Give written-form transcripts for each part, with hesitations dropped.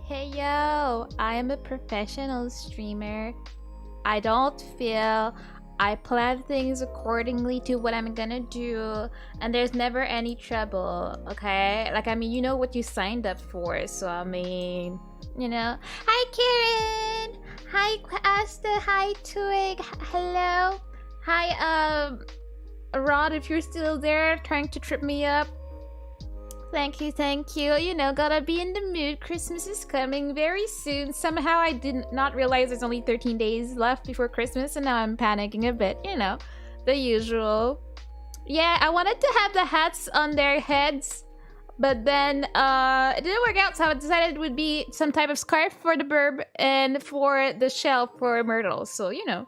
Hey yo, I am a professional streamer. I don't feel I plan things accordingly to what I'm gonna do, and there's never any trouble, okay? Like, I mean, you know what you signed up for, so I mean, you know. Hi, Karen! Hi, Asta! Hi, Twig! Hello! Hi, Rod, if you're still there, trying to trip me up. Thank you, thank you. You know, gotta be in the mood. Christmas is coming very soon. Somehow I did not realize there's only 13 days left before Christmas, and now I'm panicking a bit. You know, the usual. Yeah, I wanted to have the hats on their heads, but then it didn't work out, so I decided it would be some type of scarf for the burb and for the shell for Myrtle. So, you know,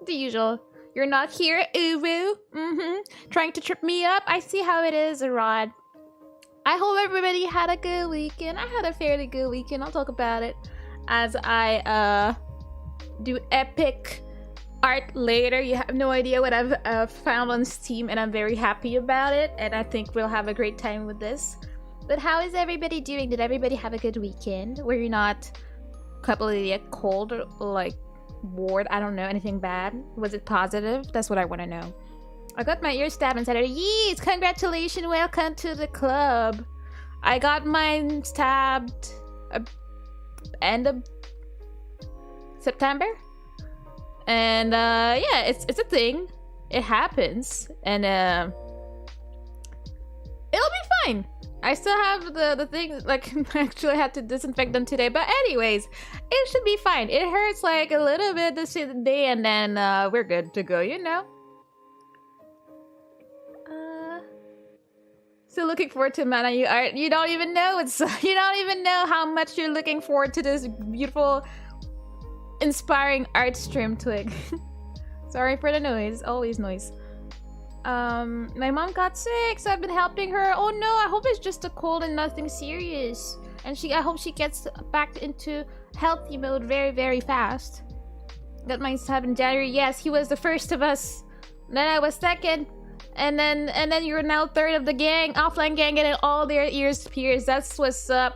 the usual. You're not here, Uwu. Trying to trip me up. I see how it is, Rod. I hope everybody had a good weekend. I had a fairly good weekend. I'll talk about it as I do epic art later. You have no idea what I've found on Steam, and I'm very happy about it, and I think we'll have a great time with this. But how is everybody doing? Did everybody have a good weekend? Were you not completely cold or like bored? I don't know, anything bad? Was it positive? That's what I want to know. I got my ear stabbed on Saturday. Yes, congratulations, welcome to the club. I got mine stabbed end of September. And yeah, it's a thing. It happens. And it'll be fine. I still have the thing, like, I actually had to disinfect them today. But anyways, it should be fine. It hurts like a little bit this day, and then we're good to go, you know? So looking forward to Mana You art. You don't even know you don't even know how much you're looking forward to this beautiful, inspiring art stream, Twig. Sorry for the noise. Always noise. My mom got sick, so I've been helping her. Oh no, I hope it's just a cold and nothing serious. And I hope she gets back into healthy mode very, very fast. Got mine stabbed in January. Yes, he was the first of us. Then I was second. And then you're now third of the gang, offline gang, getting all their ears pierced. That's what's up.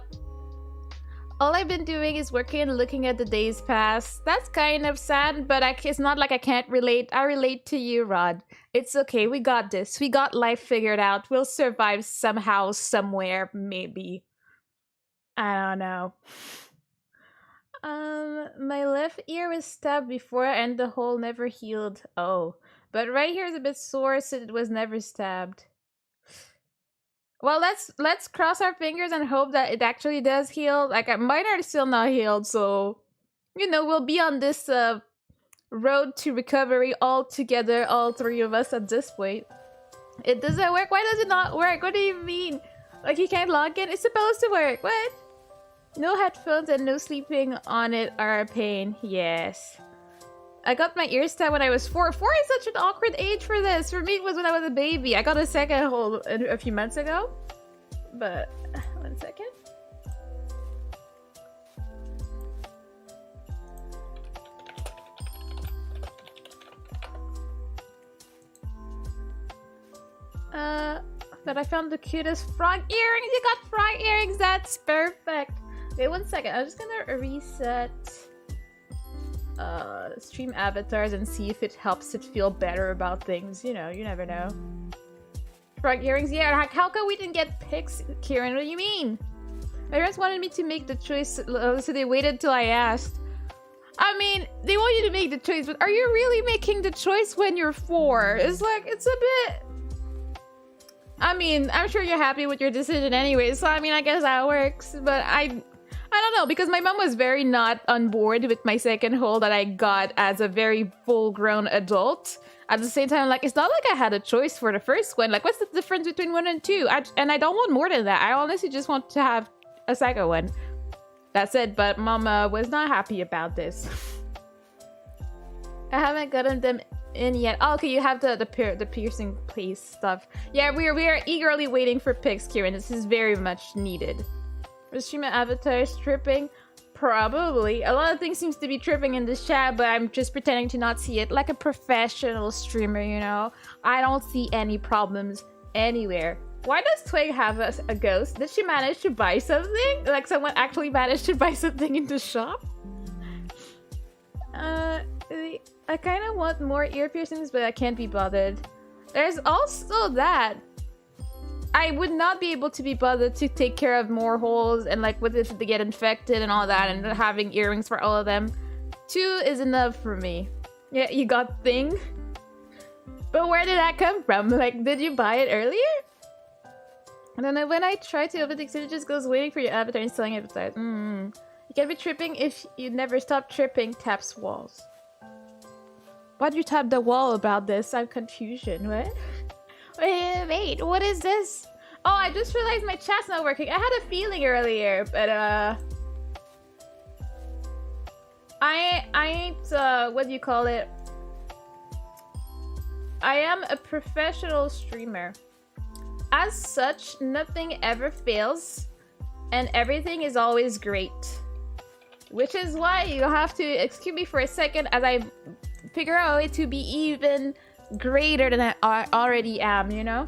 All I've been doing is working and looking at the days pass. That's kind of sad, but it's not like I can't relate. I relate to you, Rod. It's okay. We got this. We got life figured out. We'll survive somehow, somewhere, maybe. I don't know. My left ear was stabbed before and the hole never healed. Oh. But right here is a bit sore, so it was never stabbed. Well, let's cross our fingers and hope that it actually does heal. Like, mine are still not healed, so you know, we'll be on this road to recovery all together, all three of us at this point. It doesn't work. Why does it not work? What do you mean? Like, you can't log in? It's supposed to work. What? No headphones and no sleeping on it are a pain. Yes. I got my ear stabbed when I was 4. 4 is such an awkward age for this. For me, it was when I was a baby. I got a second hole a few months ago. But, 1 second. But I found the cutest frog earrings. You got frog earrings. That's perfect. Okay, 1 second. I'm just gonna reset stream avatars and see if it helps it feel better about things. You know, you never know. Frog earrings, yeah. How come we didn't get pics, Kieran? What do you mean? My parents wanted me to make the choice, so they waited till I asked. I mean, they want you to make the choice, but are you really making the choice when you're 4? It's like, it's a bit... I mean, I'm sure you're happy with your decision anyway, so I mean, I guess that works, but I don't know, because my mom was very not on board with my second hole that I got as a very full-grown adult. At the same time, like, it's not like I had a choice for the first one. Like, what's the difference between 1 and 2? And I don't want more than that. I honestly just want to have a second one. That's it, but Mama was not happy about this. I haven't gotten them in yet. Oh, okay, you have the piercing place stuff. Yeah, we are eagerly waiting for pics, Kieran. This is very much needed. Was streamer avatars tripping? Probably. A lot of things seems to be tripping in this chat, but I'm just pretending to not see it like a professional streamer, you know? I don't see any problems anywhere. Why does Twig have a ghost? Did she manage to buy something? Like, someone actually managed to buy something in the shop? I kind of want more ear piercings, but I can't be bothered. There's also that. I would not be able to be bothered to take care of more holes and like what if they get infected and all that and having earrings for all of them. 2 is enough for me. Yeah, you got thing? But where did that come from? Like, did you buy it earlier? I don't know, when I try to open things, it just goes waiting for your avatar and selling avatar. You can be tripping if you never stop tripping, taps walls. Why'd you tap the wall about this? I'm confusion, what? Wait, what is this? Oh, I just realized my chat's not working. I had a feeling earlier, but I ain't what do you call it? I am a professional streamer. as such, nothing ever fails, and everything is always great. Which is why you have to excuse me for a second as I figure out a way to be even greater than I already am, you know?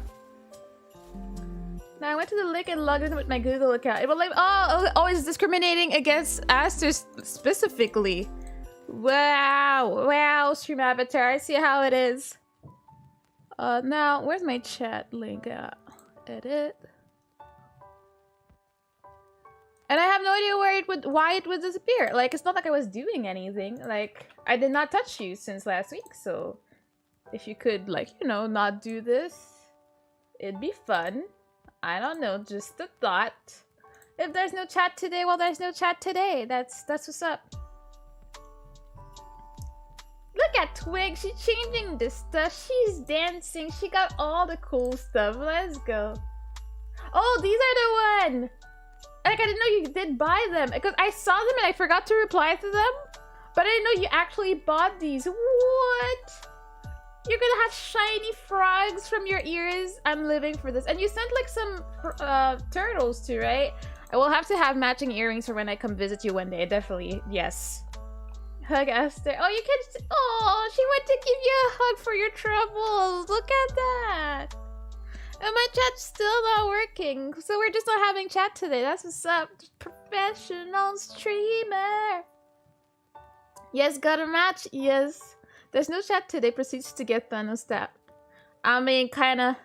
Now I went to the link and logged in with my Google account. It was like, oh, it's discriminating against Asters specifically. Wow, stream avatar. I see how it is. Now, where's my chat link at? Edit. And I have no idea why it would disappear. Like, it's not like I was doing anything. Like, I did not touch you since last week, so if you could, like, you know, not do this, it'd be fun. I don't know, just a thought. If there's no chat today, well, there's no chat today. That's what's up. Look at Twig, she's changing the stuff. She's dancing. She got all the cool stuff. Let's go. Oh, these are the one. Like, I didn't know you did buy them because I saw them and I forgot to reply to them. But I didn't know you actually bought these. What? You're gonna have shiny frogs from your ears. I'm living for this. And you sent like some turtles too, right? I will have to have matching earrings for when I come visit you one day. Definitely, yes. Hug Esther. Oh, you can. Oh, she went to give you a hug for your troubles. Look at that. And my chat's still not working, so we're just not having chat today. That's what's up. Professional streamer. Yes, got a match. Yes. There's no chat today. Proceeds to get Thanos tapped. I mean, kind of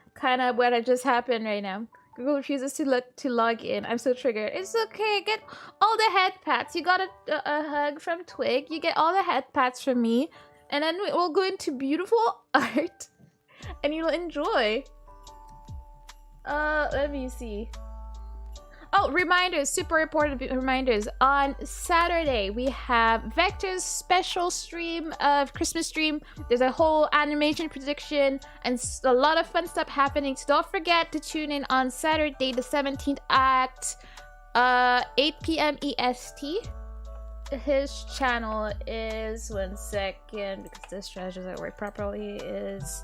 what just happened right now. Google refuses to log in. I'm so triggered. It's okay. Get all the head pats. You got a hug from Twig. You get all the head pats from me, and then we'll go into beautiful art, and you'll enjoy. Let me see. Oh, reminders, super important reminders. On Saturday, we have Vector's special stream of Christmas stream. There's a whole animation prediction and a lot of fun stuff happening. So don't forget to tune in on Saturday, the 17th at 8 p.m. EST. His channel is, one second, because this strategy doesn't work properly, is...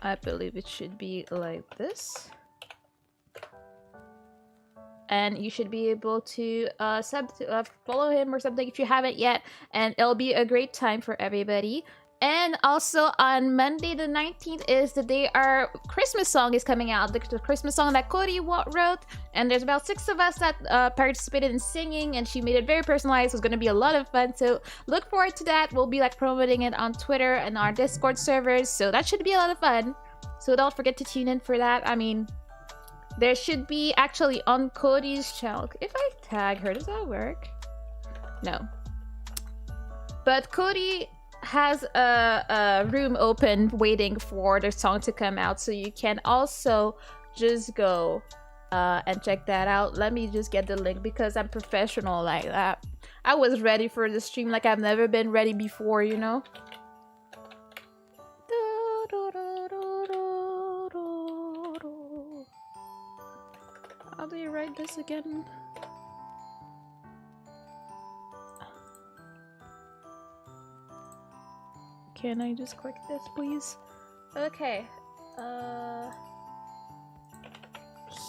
I believe it should be like this. And you should be able to follow him or something if you haven't yet. And it'll be a great time for everybody. And also on Monday the 19th is the day our Christmas song is coming out. The Christmas song that Cody wrote. And there's about 6 of us that participated in singing. And she made it very personalized. It's going to be a lot of fun. So look forward to that. We'll be like promoting it on Twitter and our Discord servers. So that should be a lot of fun. So don't forget to tune in for that. I mean, there should be actually on Cody's channel. If I tag her, does that work? No. But Cody has a room open waiting for the song to come out, so you can also just go and check that out. Let me just get the link because I'm professional like that. I was ready for the stream like I've never been ready before, you know. How do you write this again? Can I just click this, please? Okay.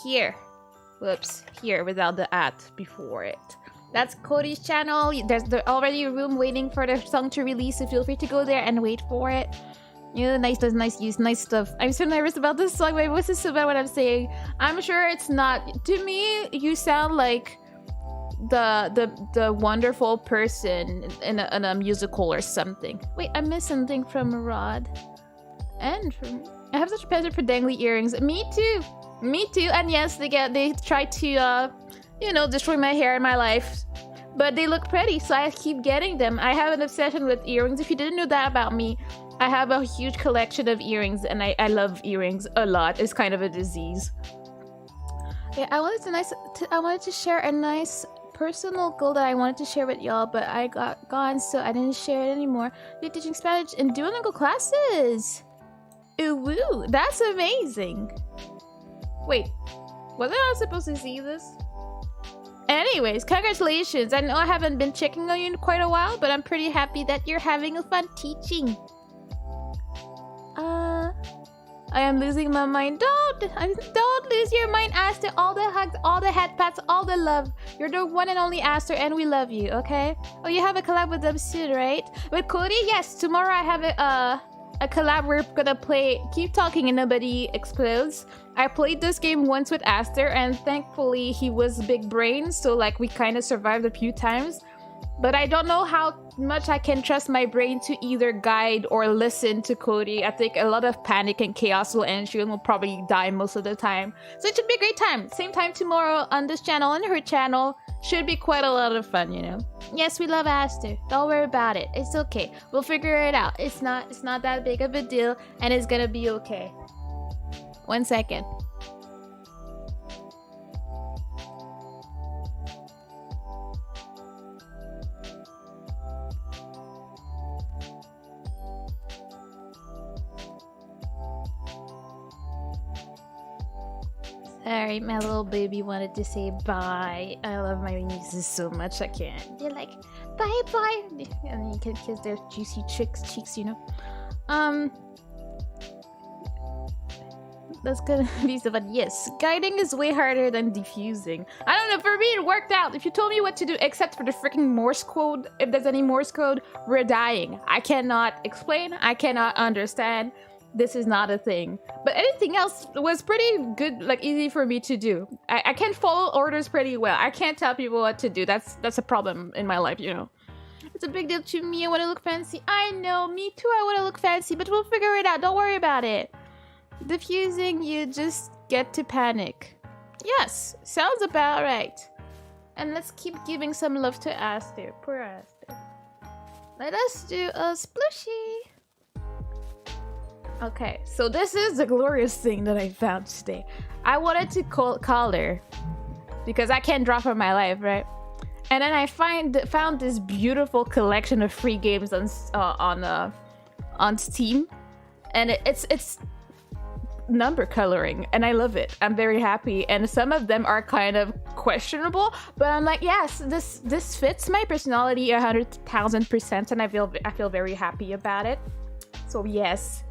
Here. Whoops. Here, without the at before it. That's Cody's channel. There's already a room waiting for the song to release, so feel free to go there and wait for it. Yeah, nice stuff. I'm so nervous about this song. My voice is so bad what I'm saying. I'm sure it's not. To me, you sound like the wonderful person in a musical or something. Wait, I missed something from Rod. And I have such a passion for dangly earrings. Me too. And yes, they try to you know, destroy my hair and my life. But they look pretty, so I keep getting them. I have an obsession with earrings. If you didn't know that about me, I have a huge collection of earrings, and I love earrings a lot. It's kind of a disease. Yeah, I wanted to share a nice personal goal that I wanted to share with y'all, but I got gone, so I didn't share it anymore. You're teaching Spanish in Duolingo classes. Ooh, woo, that's amazing. Wait, was I not supposed to see this? Anyways, congratulations. I know I haven't been checking on you in quite a while, but I'm pretty happy that you're having a fun teaching. I am losing my mind. Don't lose your mind, Aster. All the hugs, all the head pats, all the love. You're the one and only Aster, and we love you, okay? Oh, you have a collab with them soon, right? With Cody? Yes, tomorrow I have a collab. We're gonna play Keep Talking and Nobody Explodes. I played this game once with Aster, and thankfully he was big brain, so like we kind of survived a few times. But I don't know how much I can trust my brain to either guide or listen to Cody. I think a lot of panic and chaos will ensue and we'll probably die most of the time. So it should be a great time. Same time tomorrow on this channel and her channel. Should be quite a lot of fun, you know. Yes, we love Aster. Don't worry about it. It's okay. We'll figure it out. It's not that big of a deal, and it's gonna be okay. 1 second. Sorry, my little baby wanted to say bye. I love my nieces so much, I can't. They're like, bye bye. And you can kiss their juicy cheeks, you know. That's gonna be so fun. Yes, guiding is way harder than diffusing. I don't know, for me it worked out. If you told me what to do, except for the freaking Morse code, if there's any Morse code, we're dying. I cannot explain, I cannot understand. This is not a thing. But anything else was pretty good, like easy for me to do. I can follow orders pretty well. I can't tell people what to do. That's a problem in my life, you know. It's a big deal to me. I want to look fancy. I know, me too. I want to look fancy, but we'll figure it out. Don't worry about it. Diffusing, you just get to panic. Yes, sounds about right. And let's keep giving some love to Aster. Poor Aster. Let us do a splushy. Okay, so this is the glorious thing that I found today. I wanted to call her because I can't draw for my life, right? And then I found this beautiful collection of free games on Steam, and it's number coloring, and I love it. I'm very happy, and some of them are kind of questionable, but I'm like, yes, this fits my personality 100,000%, and I feel very happy about it. So yes,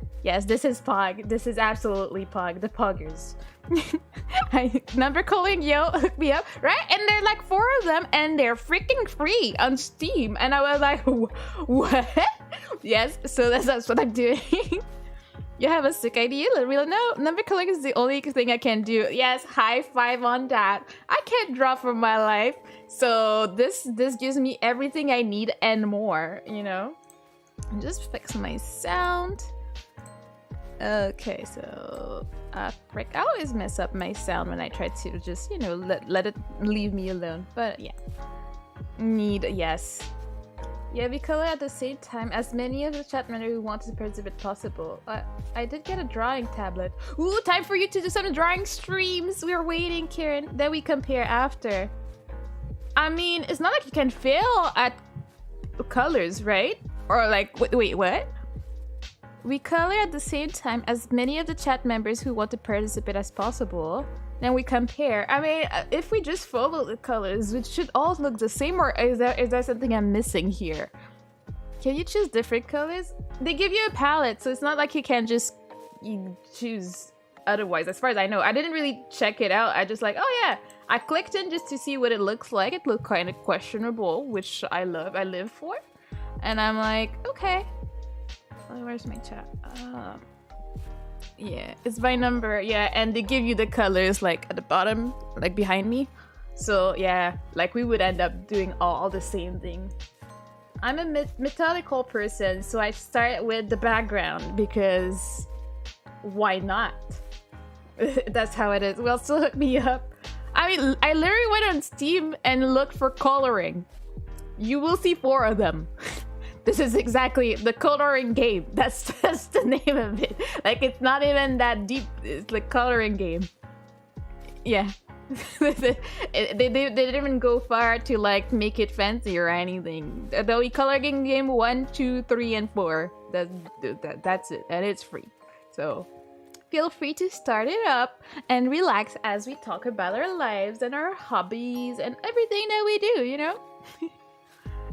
this is Pog. This is absolutely Pog. The Poggers. Number coloring, yo, hook me up, right? And there are like 4 of them, and they're freaking free on Steam, and I was like, what? Yes, so that's what I'm doing. You have a sick idea? Let me know. Number coloring is the only thing I can do. Yes, high five on that. I can't draw for my life, so this gives me everything I need and more, you know. Just fix my sound. Okay, so frick, I always mess up my sound when I try to just, you know, let it leave me alone. But yeah, yes. Yeah, we color at the same time as many of the chat members who want to participate possible. I did get a drawing tablet. Ooh, time for you to do some drawing streams. We're waiting, Karen. Then we compare after. I mean, it's not like you can fail at colors, right? Or like, wait, what? We color at the same time as many of the chat members who want to participate as possible. Then we compare. I mean, if we just follow the colors, it should all look the same, or is there something I'm missing here? Can you choose different colors? They give you a palette, so it's not like you can just choose otherwise. As far as I know, I didn't really check it out. I just like, oh yeah, I clicked in just to see what it looks like. It looked kind of questionable, which I live for. And I'm like, okay. Where's my chat? Yeah, it's by number. Yeah, and they give you the colors like at the bottom, like behind me. So yeah, like we would end up doing all the same thing. I'm a methodical person, so I start with the background because why not? That's how it is. Well, still hook me up. I mean, I literally went on Steam and looked for coloring. You will see 4 of them. This is exactly the coloring game. That's the name of it. Like, it's not even that deep. It's the coloring game. Yeah. they didn't even go far to like make it fancy or anything. The coloring game 1, 2, 3, and 4. That's it, and it's free. So feel free to start it up and relax as we talk about our lives and our hobbies and everything that we do, you know?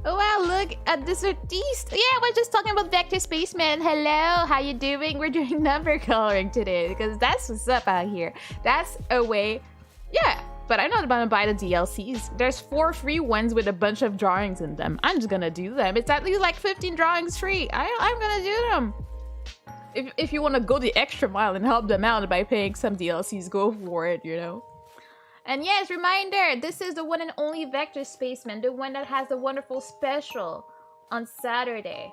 Oh wow, look at this artiste. Yeah, we're just talking about Vector Spaceman. Hello, how you doing? We're doing number coloring today because that's what's up out here. That's a way. Yeah, but I'm not about to buy the DLCs. There's 4 free ones with a bunch of drawings in them. I'm just gonna do them. It's at least like 15 drawings free. I'm gonna do them. If you want to go the extra mile and help them out by paying some DLCs, go for it, you know? And yes, reminder, this is the one and only Vector Spaceman, the one that has the wonderful special on Saturday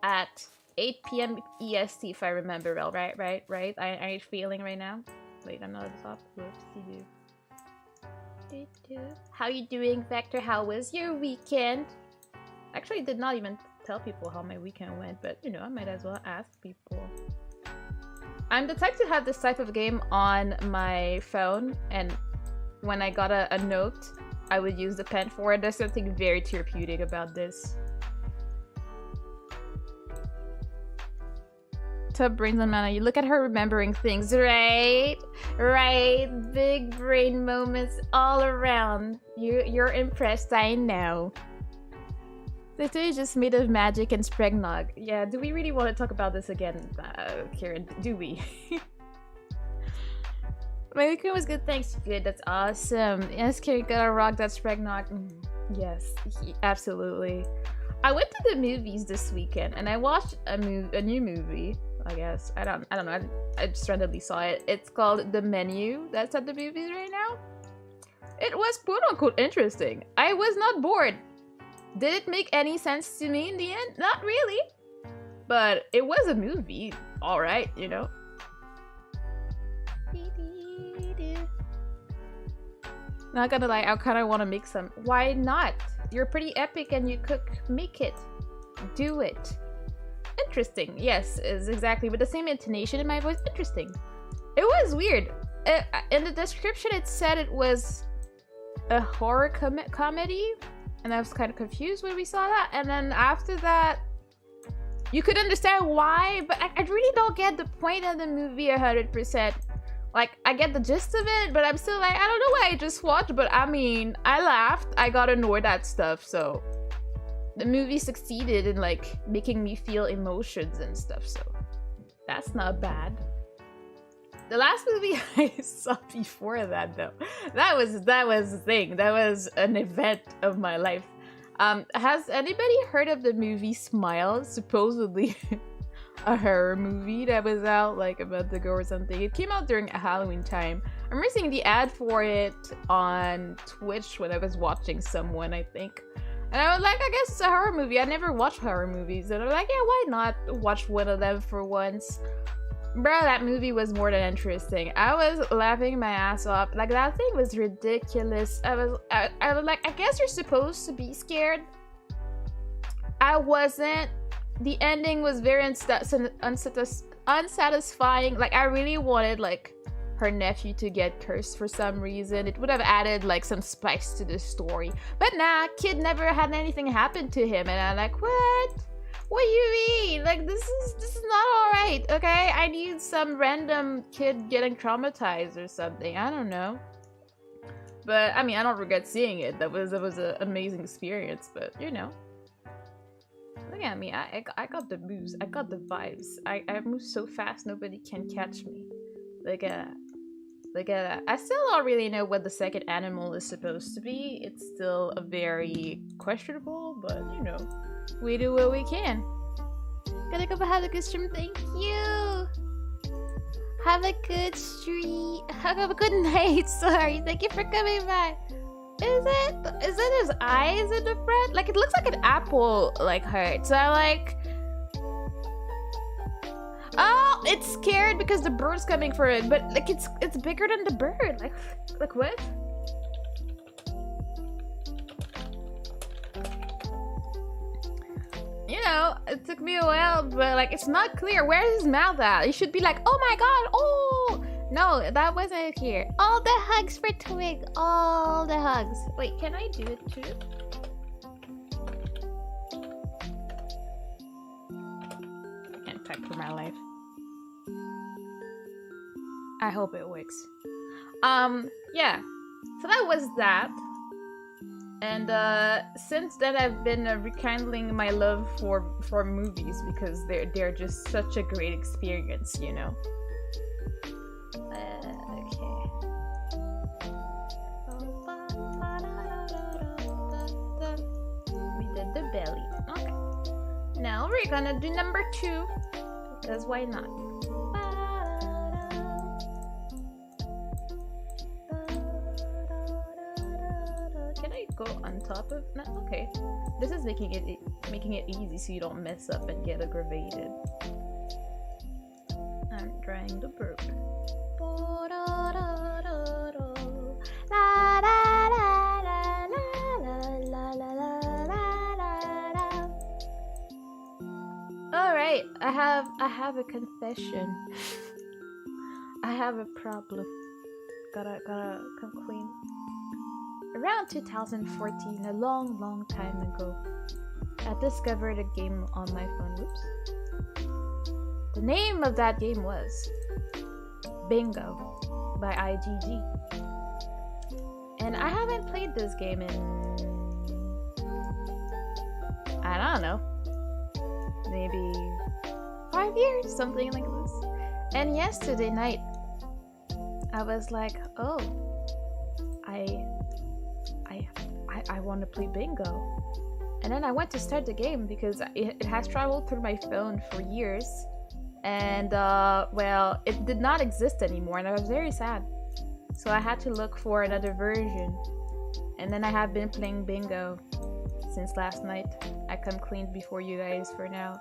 at 8 p.m. EST, if I remember well. Right? I ain't feeling right now. Wait, I'm not at the top. How you doing, Vector? How was your weekend? Actually, I did not even tell people how my weekend went, but you know, I might as well ask people. I'm the type to have this type of game on my phone, and when I got a note, I would use the pen for it. There's something very therapeutic about this. Tub brains on Mana. You look at her remembering things, right? Right. Big brain moments all around. You're impressed, I know. This is just made of magic and spregnog. Yeah, do we really want to talk about this again, Karen? Do we? My weekend was good, thanks. Good, that's awesome. Yes, Karen, gotta rock that spregnog. Yes, absolutely. I went to the movies this weekend and I watched a new movie. I guess I don't know. I just randomly saw it. It's called The Menu. That's at the movies right now. It was quote unquote interesting. I was not bored. Did it make any sense to me in the end? Not really. But it was a movie. Alright, you know. Not gonna lie, I kinda wanna make some. Why not? You're pretty epic and you cook. Make it. Do it. Interesting. Yes, is exactly with the same intonation in my voice. Interesting. It was weird. In the description it said it was a horror comedy. And I was kind of confused when we saw that. And then after that, you could understand why, but I really don't get the point of the movie 100%. Like, I get the gist of it, but I'm still like, I don't know what I just watched, but I mean, I laughed, I got annoyed at stuff, so the movie succeeded in like making me feel emotions and stuff, so that's not bad. The last movie I saw before that, though, that was the thing. That was an event of my life. Has anybody heard of the movie Smile? Supposedly a horror movie that was out like a month ago or something. It came out during Halloween time. I remember seeing the ad for it on Twitch when I was watching someone, I think. And I was like, I guess it's a horror movie. I never watched horror movies. And I'm like, yeah, why not watch one of them for once? Bro, that movie was more than interesting. I was laughing my ass off. Like, that thing was ridiculous. I was like, I guess you're supposed to be scared. I wasn't. The ending was very unsatisfying. Like, I really wanted, like, her nephew to get cursed for some reason. It would have added, like, some spice to the story. But nah, kid never had anything happen to him. And I'm like, what? What do you mean? Like, this is not alright, okay? I need some random kid getting traumatized or something. I don't know. But, I mean, I don't regret seeing it. That was an amazing experience, but, you know. Look at me. I got the moves. I got the vibes. I move so fast, nobody can catch me. Look at that. I still don't really know what the second animal is supposed to be. It's still a very questionable, but, you know. We do what we can. Gotta go have a good stream. Thank you. Have a good stream. Have a good night. Sorry. Thank you for coming by. Is it his eyes in the front? Like, it looks like an apple, like, hurt. So I like. Oh, it's scared because the bird's coming for it. But like, it's bigger than the bird. Like what? You know, it took me a while, but like, it's not clear. Where's his mouth at? He should be like, oh my god, oh! No, that wasn't here. All the hugs for Twig. All the hugs. Wait, can I do it too? I can't type for my life. I hope it works. Yeah. So that was that. And since then I've been rekindling my love for movies because they're just such a great experience, you know. Okay. We did the belly. Okay. Now we're gonna do number 2 because why not? Go on top of no, okay. This is making it easy so you don't mess up and get aggravated. I'm trying to burp. Alright, I have a confession. I have a problem. Gotta come clean. Around 2014, a long time ago, I discovered a game on my phone. Whoops. The name of that game was Bingo by IGG. And I haven't played this game in, I don't know, maybe 5 years, something like this. And yesterday night, I was like, oh, I want to play Bingo. And then I went to start the game because it has traveled through my phone for years. And, well, it did not exist anymore and I was very sad. So I had to look for another version. And then I have been playing Bingo since last night. I come clean before you guys for now.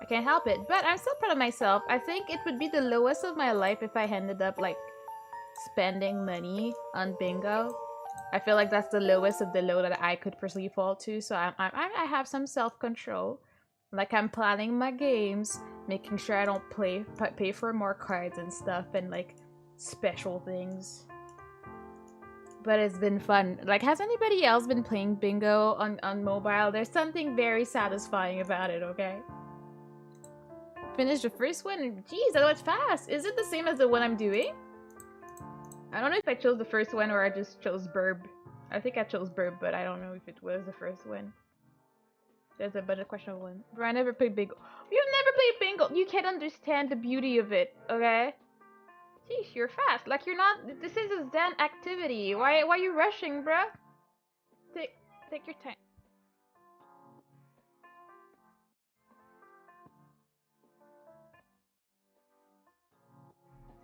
I can't help it, but I'm still proud of myself. I think it would be the lowest of my life if I ended up, like, spending money on Bingo. I feel like that's the lowest of the low that I could personally fall to, so I have some self-control. Like, I'm planning my games, making sure I don't pay for more cards and stuff, and, like, special things. But it's been fun. Like, has anybody else been playing Bingo on mobile? There's something very satisfying about it, okay? Finished the first one? Jeez, that was fast! Is it the same as the one I'm doing? I don't know if I chose the first one or I just chose Burb. I think I chose Burb, but I don't know if it was the first one. There's a budget question one. Bro, I never played Bingo. You've never played Bingo! You can't understand the beauty of it, okay? Jeez, you're fast. Like, you're not... This is a Zen activity. Why are you rushing, bruh? Take your time.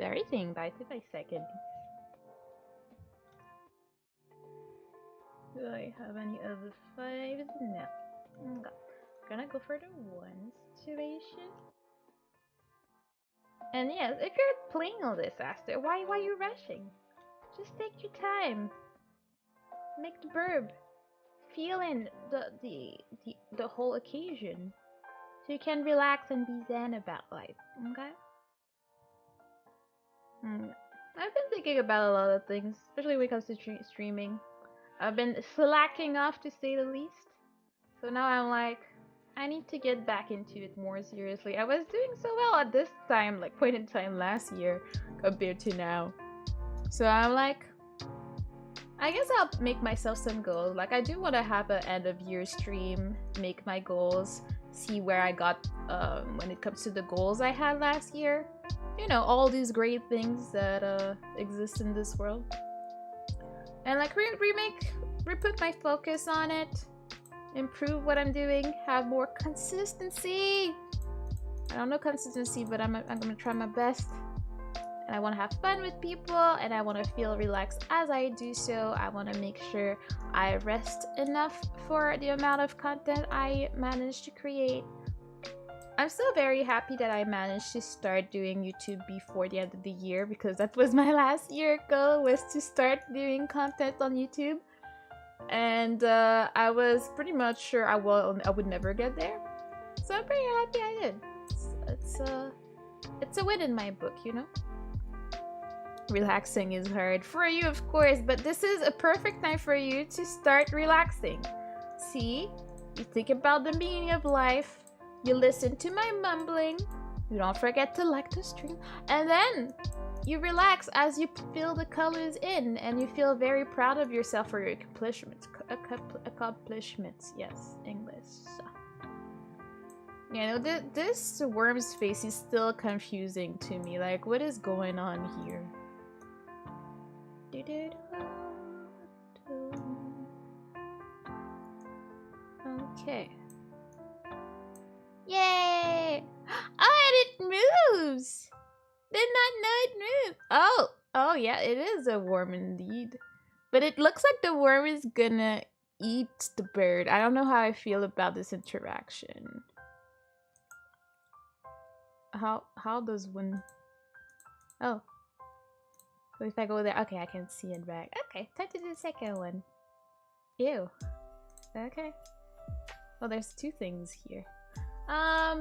Everything by 2 seconds. Do I have any other 5s? No. Okay. Gonna go for the 1 situation. And yes, if you're playing all this faster, why are you rushing? Just take your time. Make the burb. Feel in the whole occasion. So you can relax and be zen about life. Okay? I've been thinking about a lot of things, especially when it comes to streaming. I've been slacking off to say the least. So now I'm like, I need to get back into it more seriously. I was doing so well at this time, like point in time last year, compared to now. So I'm like, I guess I'll make myself some goals. Like, I do want to have an end of year stream, make my goals, see where I got when it comes to the goals I had last year. You know, all these great things that exist in this world. And like re-put my focus on it, improve what I'm doing, have more consistency. I don't know consistency, but I'm gonna try my best. And I want to have fun with people, and I want to feel relaxed as I do so. I want to make sure I rest enough for the amount of content I managed to create. I'm still very happy that I managed to start doing YouTube before the end of the year, because that was my last year goal, was to start doing content on YouTube. And I was pretty much sure I would never get there. So I'm pretty happy I did. It's a win in my book, you know? Relaxing is hard for you, of course, but this is a perfect time for you to start relaxing. See? You think about the meaning of life. You listen to my mumbling. You don't forget to like the stream. And then you relax as you fill the colors in, and you feel very proud of yourself for your accomplishments. Accomplishments, yes, English. You know, this worm's face is still confusing to me. Like, what is going on here? Okay. Yay! Oh, and it moves! Did not know it moved. Oh yeah, it is a worm indeed. But it looks like the worm is gonna eat the bird. I don't know how I feel about this interaction. How does one... Oh. So if I go there, okay, I can see it back. Okay, time to do the second one. Ew. Okay. Well, there's two things here.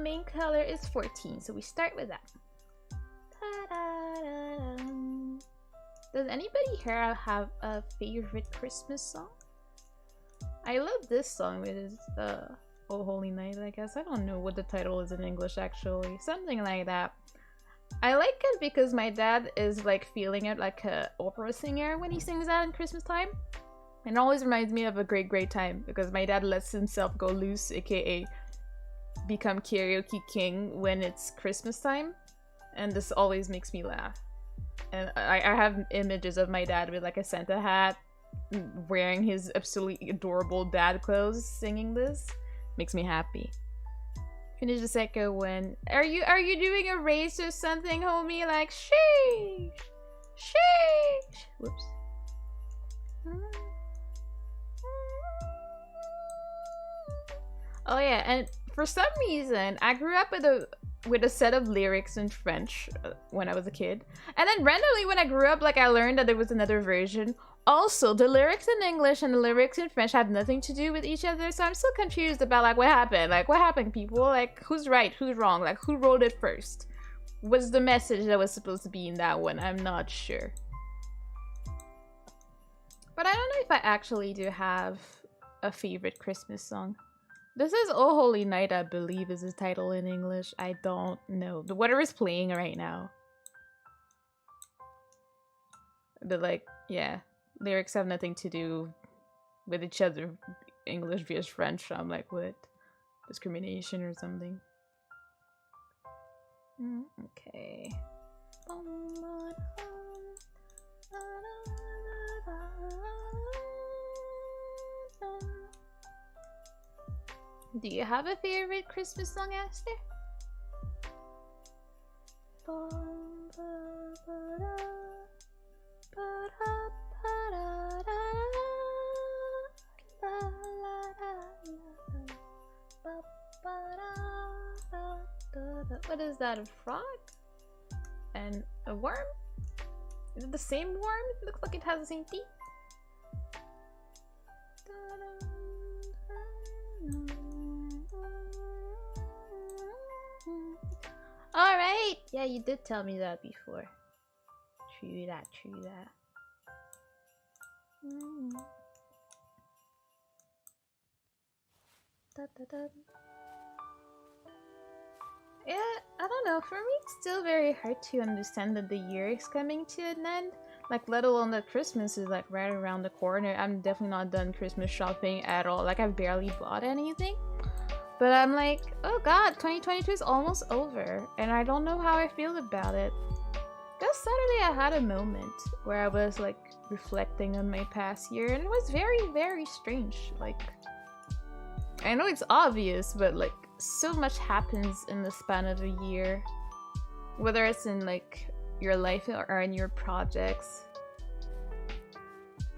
Main color is 14, so we start with that. Does anybody here have a favorite Christmas song? I love this song. It is Oh Holy Night, I guess. I don't know what the title is in English actually. Something like that. I like it because my dad is like feeling it like a opera singer when he sings that in Christmas time. And it always reminds me of a great time because my dad lets himself go loose, aka become karaoke king when it's Christmas time. And this always makes me laugh. And I have images of my dad with like a Santa hat, wearing his absolutely adorable dad clothes, singing this. Makes me happy. Finish the second one. Are you doing a race or something, homie? Like sheesh, sheesh. Whoops. Oh yeah, and for some reason, I grew up with a set of lyrics in French when I was a kid. And then randomly when I grew up, like I learned that there was another version. Also, the lyrics in English and the lyrics in French have nothing to do with each other, so I'm still confused about like what happened. Like what happened, people? Like who's right, who's wrong? Like who wrote it first? What's the message that was supposed to be in that one? I'm not sure. But I don't know if I actually do have a favorite Christmas song. This is Oh Holy Night, I believe is the title in English. I don't know. The whatever is playing right now. The like, yeah. Lyrics have nothing to do with each other. English vs French. I'm like, what? Discrimination or something. Okay. Do you have a favorite Christmas song, Aster? What is that, a frog? And a worm? Is it the same worm? It looks like it has the same teeth. Alright! Yeah, you did tell me that before. True that, true that. Yeah, I don't know. For me, it's still very hard to understand that the year is coming to an end. Like, let alone that Christmas is like right around the corner. I'm definitely not done Christmas shopping at all. Like, I've barely bought anything. But I'm like, oh god, 2022 is almost over. And I don't know how I feel about it. This Saturday I had a moment where I was like reflecting on my past year. And it was very, very strange. Like, I know it's obvious, but like, so much happens in the span of a year. Whether it's in like your life or in your projects.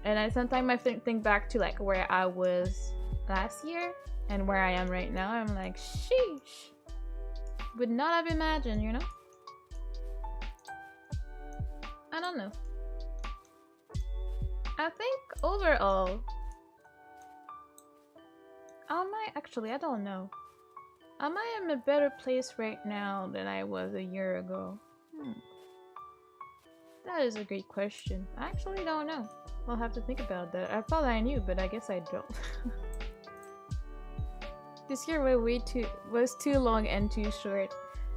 And I sometimes think back to like where I was last year and where I am right now. I'm like, sheesh. Would not have imagined, you know? I don't know. I think overall, actually, I don't know. Am I in a better place right now than I was a year ago? That is a great question. I actually don't know. I'll have to think about that. I thought I knew, but I guess I don't. This year was too long and too short.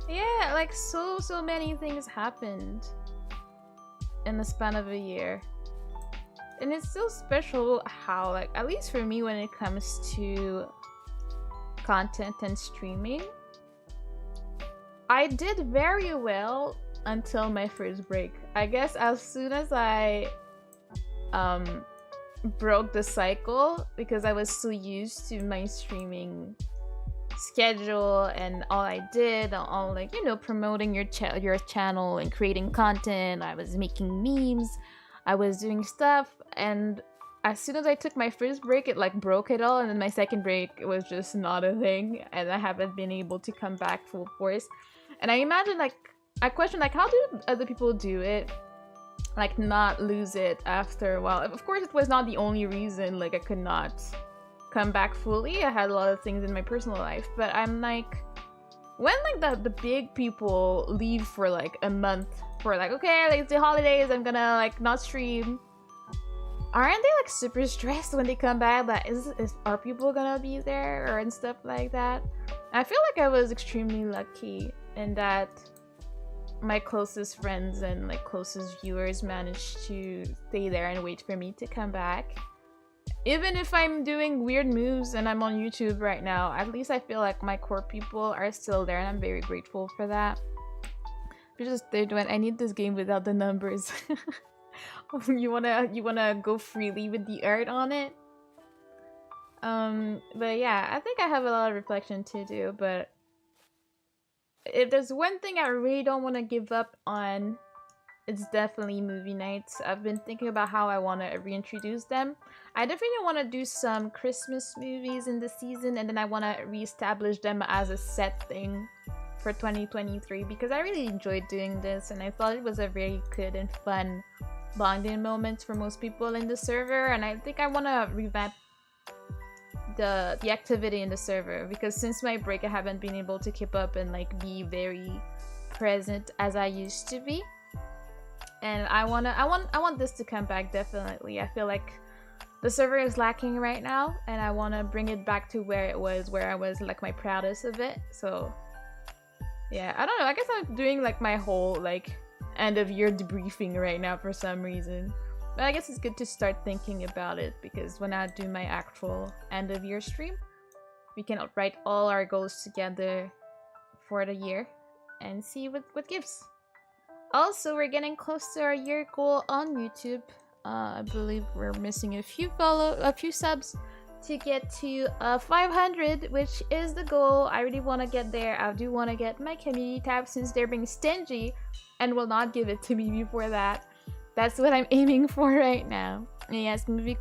Yeah, like so many things happened. in the span of a year. And it's so special how, like, at least for me when it comes to content and streaming, I did very well until my first break. I guess as soon as I broke the cycle, because I was so used to my streaming schedule and all I did, all like, you know, promoting your channel and creating content. I was making memes, I was doing stuff, and as soon as I took my first break, it like broke it all, and then my second break was just not a thing, and I haven't been able to come back full force. And I imagine, like, I question, like, how do other people do it? Like, not lose it after a while. Of course, it was not the only reason, like, I could not come back fully. I had a lot of things in my personal life, but I'm like, when like the big people leave for like a month for like, okay, like, it's the holidays, I'm gonna like not stream, aren't they like super stressed when they come back? That are people gonna be there or and stuff like that? And I feel like I was extremely lucky in that my closest friends and like closest viewers managed to stay there and wait for me to come back. Even if I'm doing weird moves and I'm on YouTube right now, at least I feel like my core people are still there, and I'm very grateful for that. Just third one, I need this game without the numbers. you wanna go freely with the art on it? But yeah, I think I have a lot of reflection to do, but if there's one thing I really don't want to give up on, it's definitely movie nights. I've been thinking about how I want to reintroduce them. I definitely want to do some Christmas movies in the season, and then I want to reestablish them as a set thing for 2023, because I really enjoyed doing this, and I thought it was a very good and fun bonding moment for most people in the server, and I think I want to revamp the activity in the server, because since my break I haven't been able to keep up and like be very present as I used to be. And I want this to come back, definitely. I feel like the server is lacking right now, and I want to bring it back to where it was, where I was like my proudest of it. So yeah, I don't know, I guess I'm doing like my whole like end of year debriefing right now for some reason. But I guess it's good to start thinking about it, because when I do my actual end of year stream, we can write all our goals together for the year and see what gives. Also, we're getting close to our year goal on YouTube. I believe we're missing a few subs to get to 500, which is the goal. I really want to get there. I do want to get my community tab, since they're being stingy and will not give it to me before that. That's what I'm aiming for right now. And yes, movie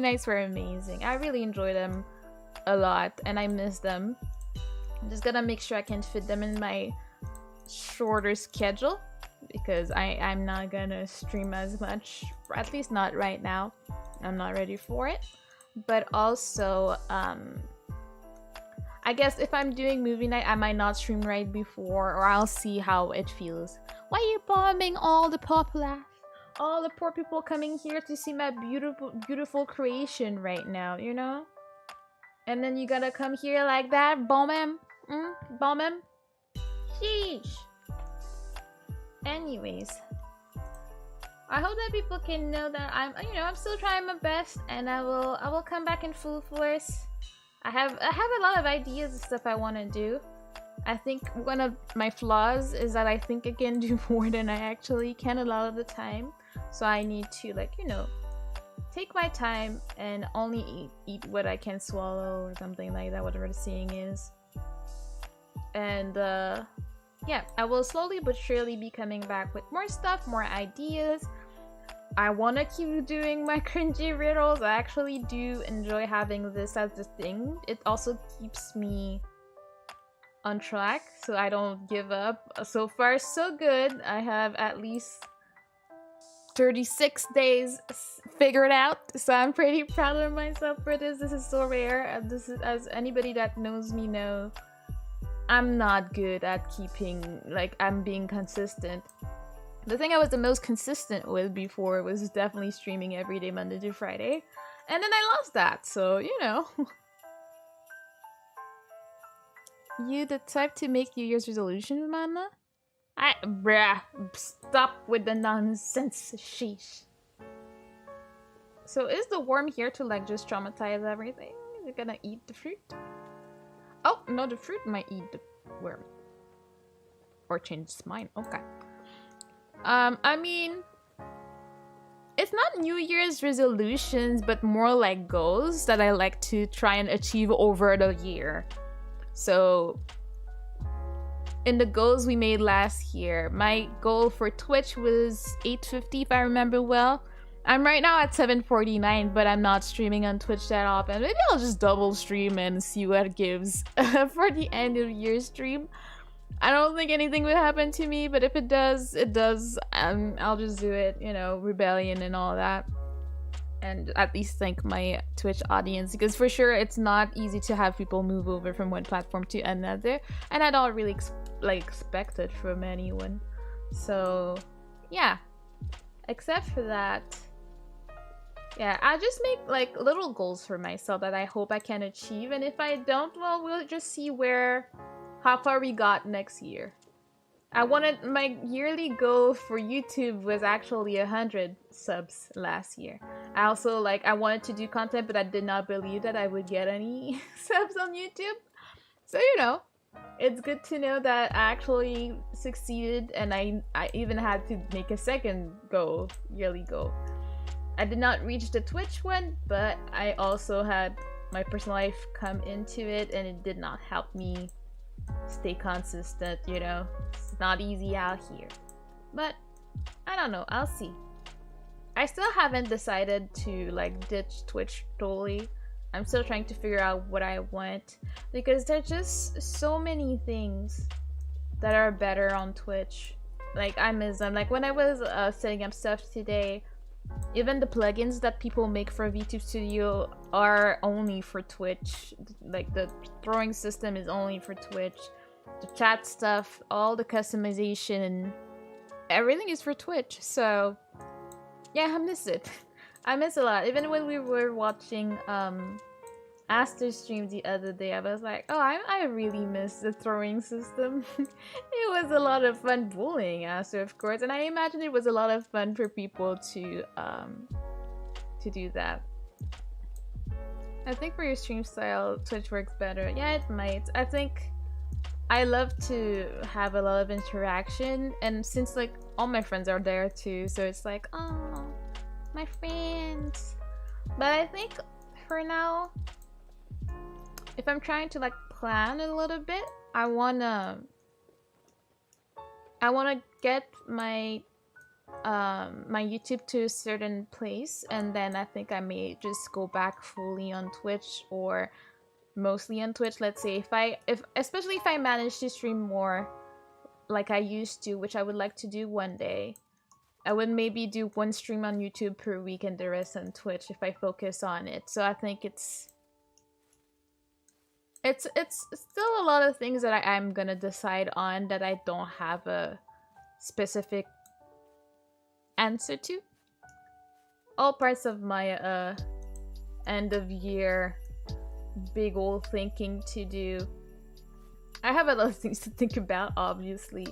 nights were amazing. I really enjoyed them a lot, and I miss them. I'm just gonna make sure I can fit them in my shorter schedule, because I'm not gonna stream as much, at least not right now. I'm not ready for it. But also, I guess if I'm doing movie night, I might not stream right before, or I'll see how it feels. Why are you bombing all the populace? All the poor people coming here to see my beautiful creation right now, you know? And then you gotta come here like that? Bomb him? Bomb him? Sheesh. Anyways, I hope that people can know that I'm still trying my best, and I will come back in full force. I have a lot of ideas and stuff I want to do. I think one of my flaws is that I think I can do more than I actually can a lot of the time. So I need to, like, you know, take my time and only eat what I can swallow, or something like that, whatever the saying is. And yeah, I will slowly but surely be coming back with more stuff, more ideas. I want to keep doing my cringy riddles. I actually do enjoy having this as a thing. It also keeps me on track, so I don't give up. So far, so good. I have at least 36 days figured out, so I'm pretty proud of myself for this. This is so rare. This is, as anybody that knows me know, I'm not good at keeping, like, I'm being consistent. The thing I was the most consistent with before was definitely streaming every day, Monday to Friday, and then I lost that, so, you know. You the type to make New Year's resolutions, Mana? Bruh, stop with the nonsense, sheesh. So is the worm here to like just traumatize everything? Is it gonna eat the fruit? Oh, no, the fruit might eat the worm. Or change its mind, okay. I mean, it's not New Year's resolutions, but more like goals that I like to try and achieve over the year. So, in the goals we made last year, my goal for Twitch was 850 if I remember well. I'm right now at 749, but I'm not streaming on Twitch that often. Maybe I'll just double stream and see what it gives for the end of year stream. I don't think anything would happen to me, but if it does, it does. I'll just do it, you know, rebellion and all that. And at least thank my Twitch audience, because for sure it's not easy to have people move over from one platform to another. And I don't really expect it from anyone. So, yeah. Except for that, yeah, I just make like little goals for myself that I hope I can achieve. And if I don't, well, we'll just see how far we got next year. I wanted my yearly goal for YouTube was actually 100 subs last year. I also I wanted to do content, but I did not believe that I would get any subs on YouTube. So, you know, it's good to know that I actually succeeded, and I even had to make a second goal, yearly goal. I did not reach the Twitch one, but I also had my personal life come into it, and it did not help me stay consistent, you know. It's not easy out here. But I don't know, I'll see. I still haven't decided to ditch Twitch totally. I'm still trying to figure out what I want, because there's just so many things that are better on Twitch. I miss them. When I was setting up stuff today, even the plugins that people make for VTube Studio are only for Twitch. The throwing system is only for Twitch. The chat stuff, all the customization, everything is for Twitch. So yeah, I miss it. I miss a lot. Even when we were watching Aster stream the other day, I was like, oh, I really miss the throwing system. It was a lot of fun bullying Aster, of course, and I imagine it was a lot of fun for people to do that. I think for your stream style, Twitch works better. Yeah, it might. I think I love to have a lot of interaction, and since all my friends are there too, so it's oh, my friends. But I think for now, if I'm trying to plan a little bit, I wanna get my my YouTube to a certain place, and then I think I may just go back fully on Twitch, or mostly on Twitch. Let's say especially if I manage to stream more like I used to, which I would like to do one day, I would maybe do one stream on YouTube per week and the rest on Twitch if I focus on it. So I think it's still a lot of things that I'm gonna decide on that I don't have a specific answer to. All parts of my end of year big old thinking to do. I have a lot of things to think about, obviously.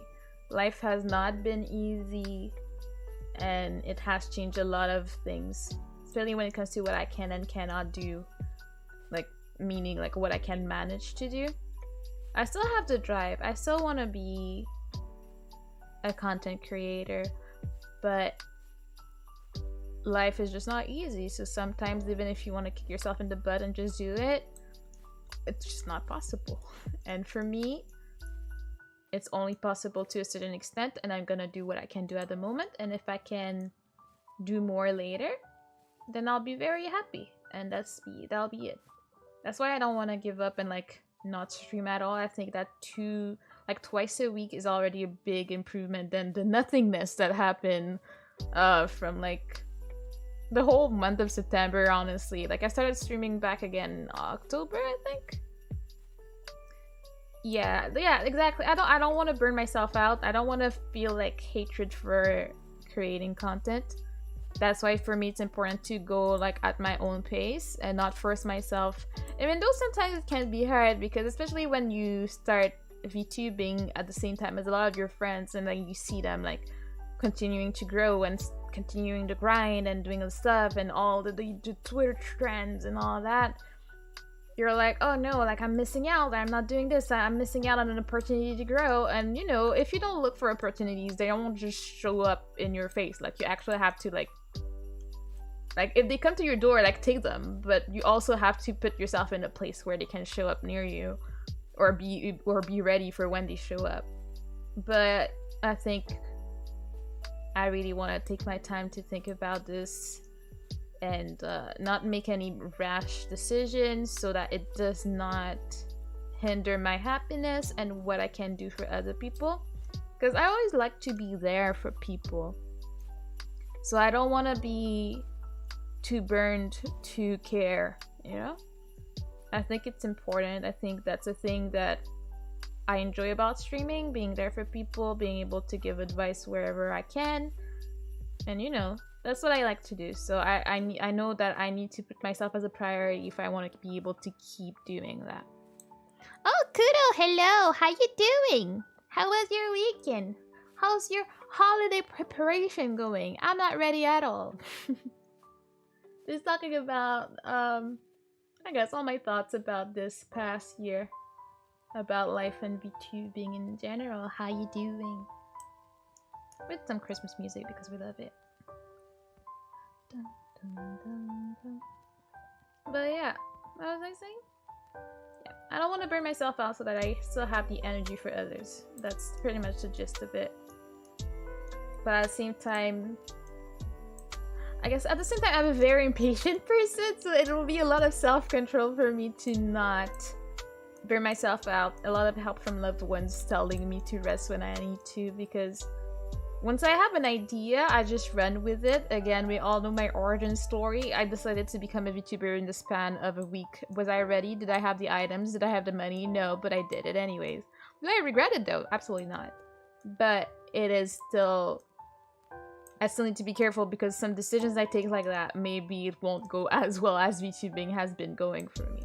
Life has not been easy, and it has changed a lot of things, especially when it comes to what I can and cannot do, meaning what I can manage to do. I still have the drive. I still want to be a content creator, but life is just not easy. So sometimes, even if you want to kick yourself in the butt and just do it, it's just not possible. And for me, it's only possible to a certain extent, and I'm gonna do what I can do at the moment. And if I can do more later, then I'll be very happy, and that'll be it. That's why I don't want to give up and not stream at all. I think that twice a week is already a big improvement than the nothingness that happened from the whole month of September, honestly. I started streaming back again in October, I think. Yeah, exactly. I don't want to burn myself out. I don't want to feel hatred for creating content. That's why for me it's important to go at my own pace and not force myself. Even though sometimes it can be hard, because especially when you start VTubing at the same time as a lot of your friends, and then you see them like continuing to grow and continuing to grind and doing the stuff and all the Twitter trends and all that, you're like, oh no, like I'm missing out, I'm not doing this, I'm missing out on an opportunity to grow. And you know, if you don't look for opportunities, they don't just show up in your face. Like you actually have to like if they come to your door, like take them, but you also have to put yourself in a place where they can show up near you or be ready for when they show up. But I think I really want to take my time to think about this and not make any rash decisions so that it does not hinder my happiness and what I can do for other people, because I always like to be there for people, so I don't want to be too burned to care, you know? I think it's important. I think that's a thing that I enjoy about streaming, being there for people, being able to give advice wherever I can, and you know, that's what I like to do. So I know that I need to put myself as a priority if I want to be able to keep doing that. Oh, Kudo, hello! How you doing? How was your weekend? How's your holiday preparation going? I'm not ready at all. Just talking about, I guess, all my thoughts about this past year. About life and VTubing in general. How you doing? With some Christmas music because we love it. Dun, dun, dun, dun. But yeah, what was I saying? Yeah, I don't want to burn myself out so that I still have the energy for others. That's pretty much the gist of it. But at the same time, I'm a very impatient person, so it'll be a lot of self-control for me to not burn myself out. A lot of help from loved ones telling me to rest when I need to, because once I have an idea, I just run with it. Again, we all know my origin story. I decided to become a VTuber in the span of a week. Was I ready? Did I have the items? Did I have the money? No, but I did it anyways. Do I regret it though? Absolutely not. But it is still... I still need to be careful because some decisions I take like that, maybe it won't go as well as VTubing has been going for me.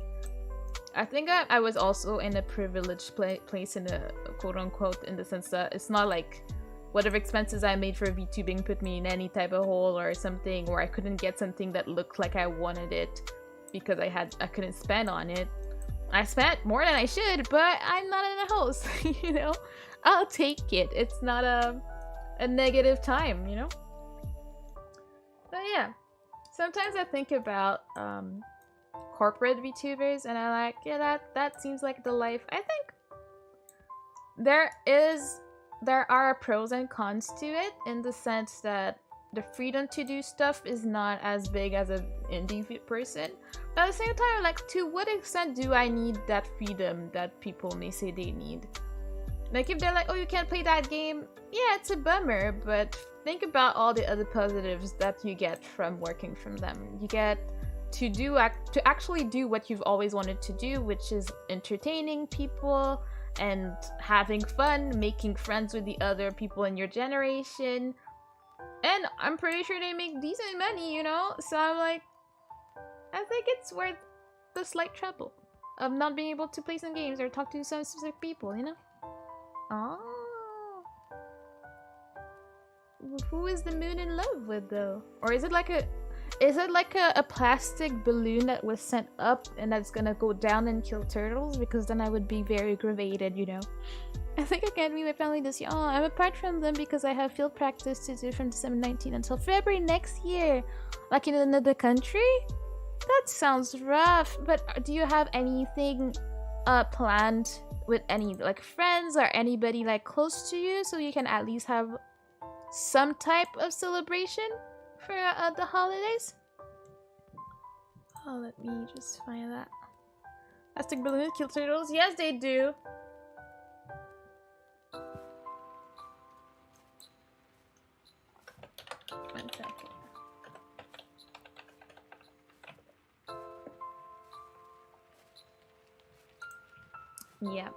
I think I was also in a privileged place in a quote-unquote, in the sense that it's not like whatever expenses I made for VTubing put me in any type of hole or something, or I couldn't get something that looked like I wanted it because I couldn't spend on it. I spent more than I should, but I'm not in a house, you know? I'll take it. It's not a negative time, you know? But yeah, sometimes I think about corporate VTubers and I'm like, yeah, that seems like the life. I think there are pros and cons to it, in the sense that the freedom to do stuff is not as big as an indie person. But at the same time, like, to what extent do I need that freedom that people may say they need? Like, if they're like, oh, you can't play that game, yeah, it's a bummer, but think about all the other positives that you get from working from them. You get to actually do what you've always wanted to do, which is entertaining people and having fun, making friends with the other people in your generation. And I'm pretty sure they make decent money, you know? So I'm like, I think it's worth the slight trouble of not being able to play some games or talk to some specific people, you know? Oh. Who is the moon in love with, though? Or is it like a plastic balloon that was sent up and that's gonna go down and kill turtles? Because then I would be very aggravated, you know? I think I can't meet my family this year. Oh, I'm apart from them because I have field practice to do from December 19th until February next year. Like in another country? That sounds rough. But do you have anything planned with any like friends or anybody like close to you, so you can at least have some type of celebration for the holidays? Oh, let me just find that. Plastic balloons kill turtles? Yes, they do. One second. Yeah,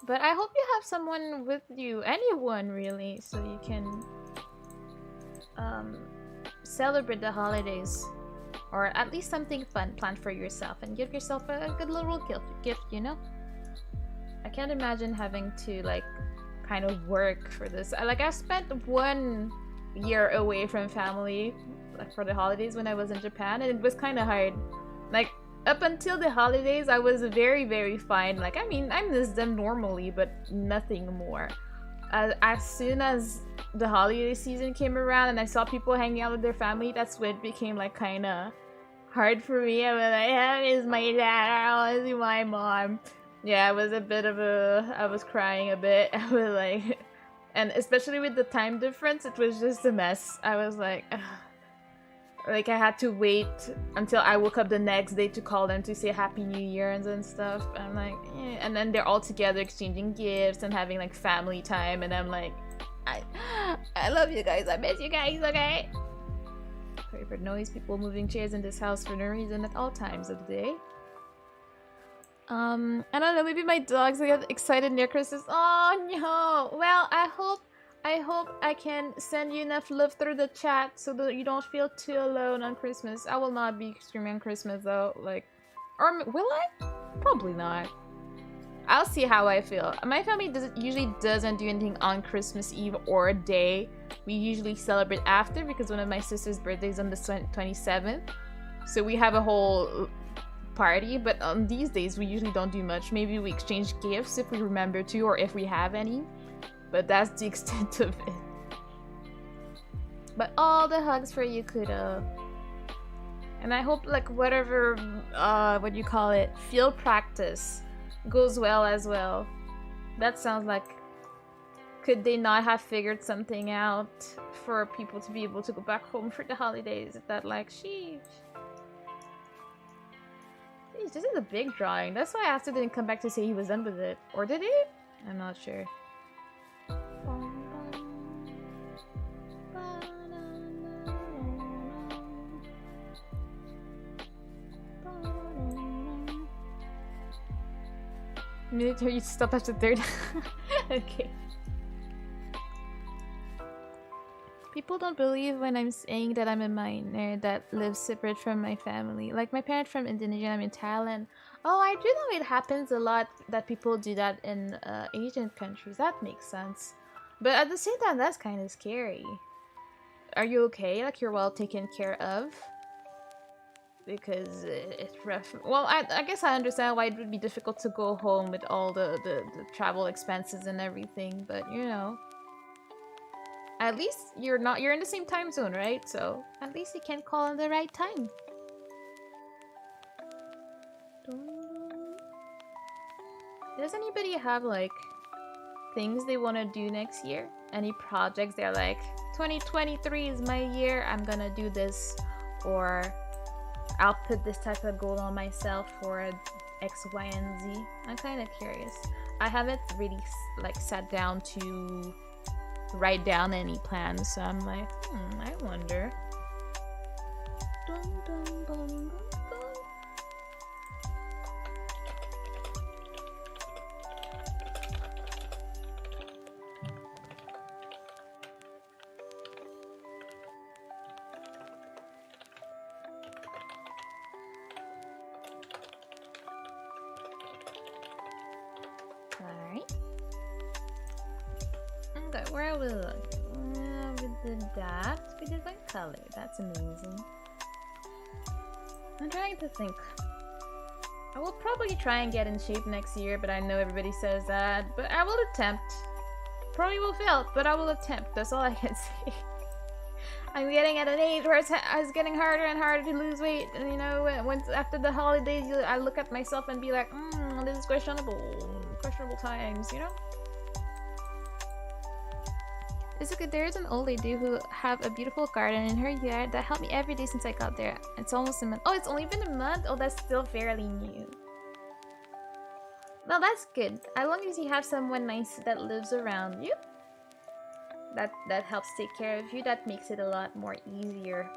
but I hope you have someone with you, anyone really, so you can celebrate the holidays, or at least something fun planned for yourself, and give yourself a good little gift, you know? I can't imagine having to like kind of work for this. I spent 1 year away from family, like for the holidays when I was in Japan, and it was kind of hard. Like up until the holidays, I was very, very fine. Like I mean, I miss them normally, but nothing more. As soon as the holiday season came around and I saw people hanging out with their family, that's when it became like kind of hard for me. I was like, I miss my dad, I miss my mom. Yeah, it was a bit of a... I was crying a bit. I was like... And especially with the time difference, it was just a mess. I was like... Ugh. Like, I had to wait until I woke up the next day to call them to say Happy New Year and stuff. I'm like, eh. And then they're all together exchanging gifts and having, like, family time. And I'm like, I love you guys. I miss you guys, okay? Sorry for noise. People moving chairs in this house for no reason at all times of the day. I don't know. Maybe my dogs get excited near Christmas. Oh, no. Well, I hope I can send you enough love through the chat so that you don't feel too alone on Christmas. I will not be streaming on Christmas though, like, or will I? Probably not. I'll see how I feel. My family usually doesn't do anything on Christmas Eve or day. We usually celebrate after because one of my sister's birthdays on the 27th. So we have a whole party, but on these days we usually don't do much. Maybe we exchange gifts if we remember to or if we have any. But that's the extent of it. But all the hugs for you, Kudo. And I hope like whatever, what you call it, field practice goes well as well. That sounds like, could they not have figured something out for people to be able to go back home for the holidays? Is that like, sheesh. Jeez, this is a big drawing. That's why Asta didn't come back to say he was done with it. Or did he? I'm not sure. Meirritory, you stop after third. Okay. People don't believe when I'm saying that I'm a minor that lives separate from my family. Like my parents from Indonesia, I'm in Thailand. Oh, I do know it happens a lot that people do that in Asian countries. That makes sense. But at the same time, that's kind of scary. Are you okay? Like you're well taken care of? Because it's rough. Well, I guess I understand why it would be difficult to go home with all the travel expenses and everything, but you know. At least you're in the same time zone, right? So at least you can call in the right time. Does anybody have like things they want to do next year? Any projects they're like, 2023 is my year, I'm gonna do this, or I'll put this type of goal on myself for X, Y, and Z. I'm kind of curious. I haven't really like sat down to write down any plans, so I'm like, I wonder. Dun, dun, dun, dun, dun. Where are we looking? We did that. We did one color. That's amazing. I'm trying to think. I will probably try and get in shape next year, but I know everybody says that. But I will attempt. Probably will fail, but I will attempt. That's all I can say. I'm getting at an age where it's getting harder and harder to lose weight. And you know, once after the holidays, I look at myself and be like, this is questionable. Questionable times, you know? There is an old lady who have a beautiful garden in her yard that helped me every day since I got there. It's almost a month. Oh, it's only been a month? Oh, that's still fairly new. Well, that's good. As long as you have someone nice that lives around you, that helps take care of you, that makes it a lot more easier.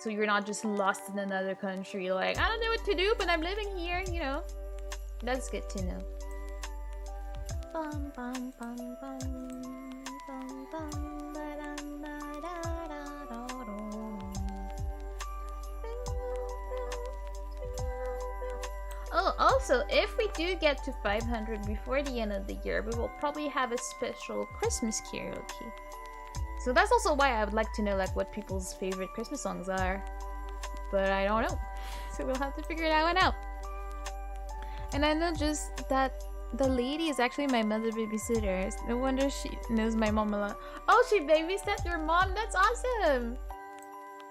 So you're not just lost in another country, like, I don't know what to do, but I'm living here, you know. That's good to know. Bum, bum, bum, bum. Oh, Also, if we do get to 500 before the end of the year, we will probably have a special Christmas karaoke. So that's also why I would like to know like what people's favorite Christmas songs are. But I don't know. So we'll have to figure that one out. And I know just that the lady is actually my mother babysitter. No wonder she knows my mom a lot. Oh, she babysat your mom? That's awesome!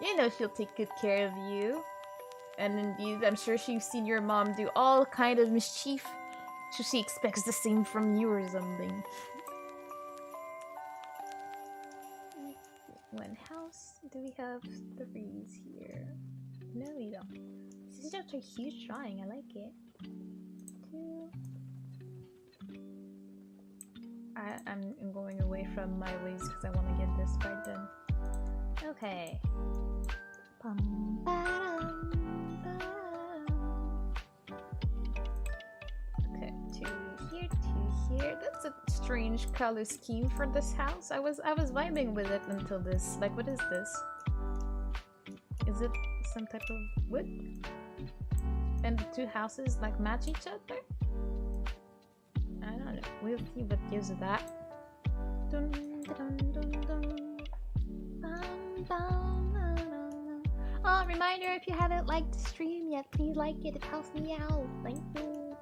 You know she'll take good care of you. And indeed, I'm sure she's seen your mom do all kind of mischief. So she expects the same from you or something. One house. Do we have 3s here? No, we don't. This is just a huge drawing. I like it. 2. I'm going away from my ways because I want to get this part done. Okay. Okay, 2 here, 2 here. That's a strange color scheme for this house. I was vibing with it until this. Like, what is this? Is it some type of wood? And the 2 houses like match each other? I don't know. We'll see what gives it that. Dun, dun, dun, dun. Bum, bum, na, na, na. Oh, reminder, if you haven't liked the stream yet, please like it. It helps me out. Thank you.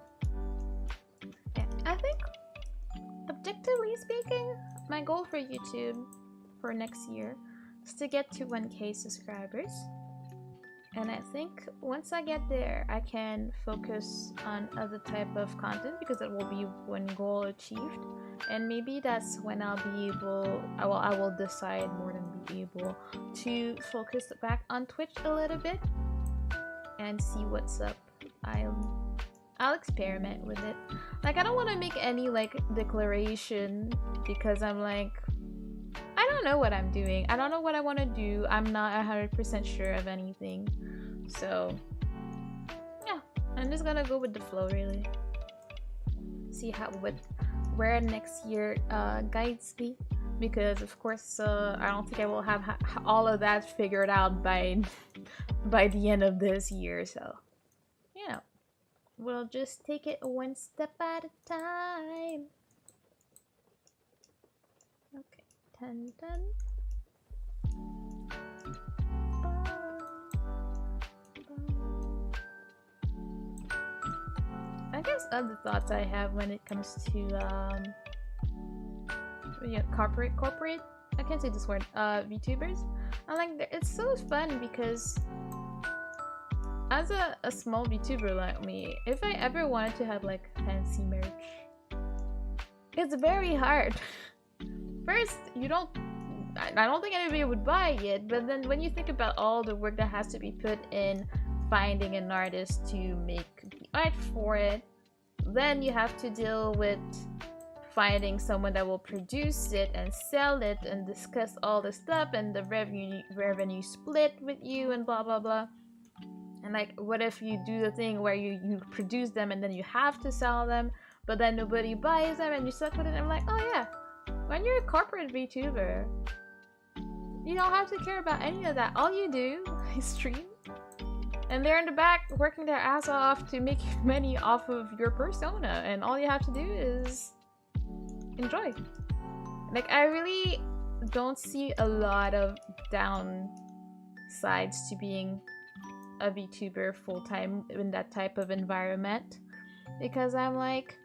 Yeah, I think, objectively speaking, my goal for YouTube for next year is to get to 1K subscribers. And I think once I get there, I can focus on other type of content because that will be one goal achieved. And maybe that's when I'll be able, I will decide more than be able to focus back on Twitch a little bit and see what's up. I'll experiment with it. Like, I don't want to make any like declaration because I'm like, I don't know what I'm doing. I don't know what I want to do. I'm not 100% sure of anything. So, yeah, I'm just gonna go with the flow, really. See where next year guides me. Because, of course, I don't think I will have all of that figured out by the end of this year. So, you know, we'll just take it one step at a time. Okay. Dun, dun. I guess other thoughts I have when it comes to yeah, corporate I can't say this word, VTubers. I like it's so fun because as a small VTuber like me, if I ever wanted to have like fancy merch, it's very hard. First, I don't think anybody would buy it, but then when you think about all the work that has to be put in finding an artist to make the art for it, then you have to deal with finding someone that will produce it and sell it and discuss all the stuff and the revenue split with you and blah blah blah. And like, what if you do the thing where you produce them and then you have to sell them, but then nobody buys them and you suck with it? I'm like, oh yeah, when you're a corporate VTuber, you don't have to care about any of that. All you do is stream, and they're in the back working their ass off to make money off of your persona, and all you have to do is enjoy. Like, I really don't see a lot of downsides to being a VTuber full-time in that type of environment, because I'm like,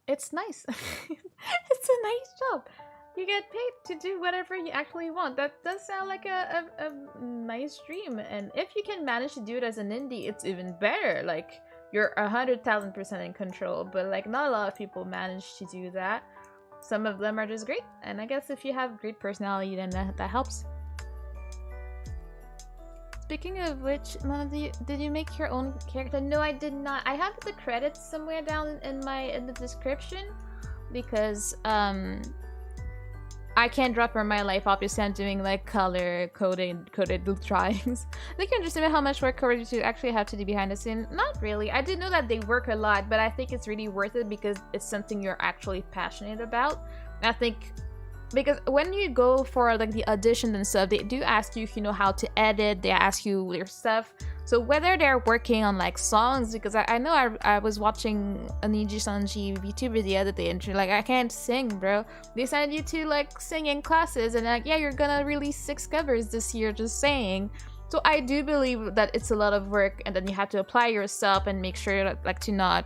it's nice. It's a nice job. You get paid to do whatever you actually want. That does sound like a nice dream. And if you can manage to do it as an indie, it's even better. Like, you're 100,000% in control. But like, not a lot of people manage to do that. Some of them are just great. And I guess if you have great personality, then that helps. Speaking of which, Mona, did you make your own character? No, I did not. I have the credits somewhere down in the description because I can't drop for my life. Obviously, I'm doing like color coded drawings. I think you understand how much work you actually have to do behind the scene. Not really. I did know that they work a lot, but I think it's really worth it because it's something you're actually passionate about. I think because when you go for like the audition and stuff, they do ask you if you know how to edit. They ask you your stuff. So whether they're working on like songs, because I know I was watching a Niji Sanji VTuber the other day, and she's like, I can't sing, bro. They send you to like singing classes, and like, yeah, you're gonna release 6 covers this year, just saying. So I do believe that it's a lot of work, and then you have to apply yourself and make sure that, like, to not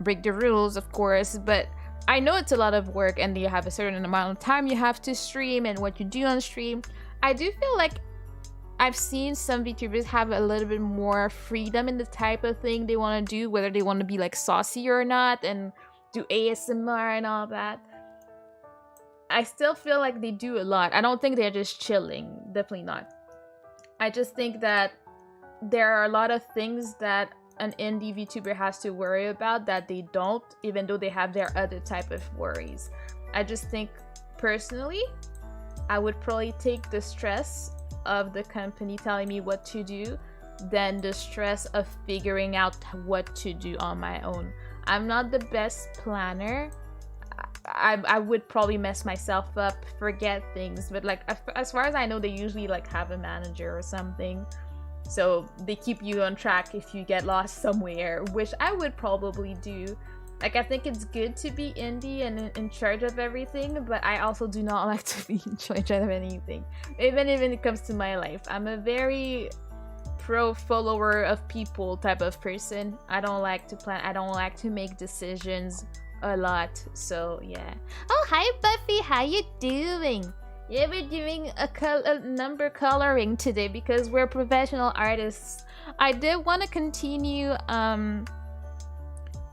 break the rules, of course. But I know it's a lot of work, and you have a certain amount of time you have to stream and what you do on stream. I do feel like I've seen some VTubers have a little bit more freedom in the type of thing they want to do, whether they want to be like saucy or not and do ASMR and all that. I still feel like they do a lot. I don't think they're just chilling. Definitely not. I just think that there are a lot of things that an indie VTuber has to worry about that they don't, even though they have their other type of worries. I just think, personally, I would probably take the stress of the company telling me what to do than the stress of figuring out what to do on my own. I'm not the best planner. I would probably mess myself up, forget things, but like as far as I know, they usually like have a manager or something, so they keep you on track if you get lost somewhere, which I would probably do. Like, I think it's good to be indie and in charge of everything, but I also do not like to be in charge of anything. Even when it comes to my life, I'm a very pro-follower of people type of person. I don't like to plan. I don't like to make decisions a lot. So yeah. Oh, hi Buffy. How you doing? Yeah, we're doing a number coloring today because we're professional artists. I did want to continue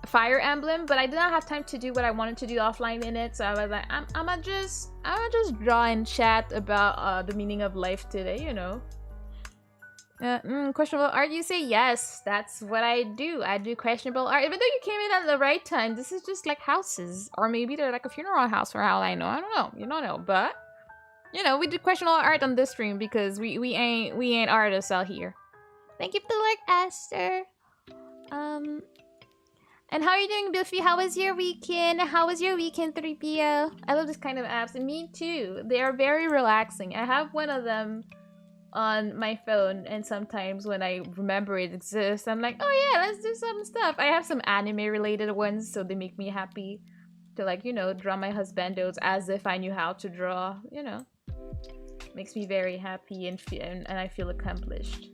Fire Emblem, but I did not have time to do what I wanted to do offline in it, so I was like, I'm gonna just draw and chat about the meaning of life today, you know. Questionable art, you say? Yes, that's what I do. I do questionable art. Even though you came in at the right time, this is just like houses, or maybe they're like a funeral house for all I know. I don't know. You don't know, but you know, we do questionable art on this stream because we ain't artists out here. Thank you for the like, Aster. And how are you doing, Buffy? How was your weekend? How was your weekend, 3PO? I love this kind of apps, and me too. They are very relaxing. I have one of them on my phone, and sometimes when I remember it exists, I'm like, oh yeah, let's do some stuff. I have some anime-related ones, so they make me happy to, like, you know, draw my husbandos as if I knew how to draw, you know. Makes me very happy and I feel accomplished.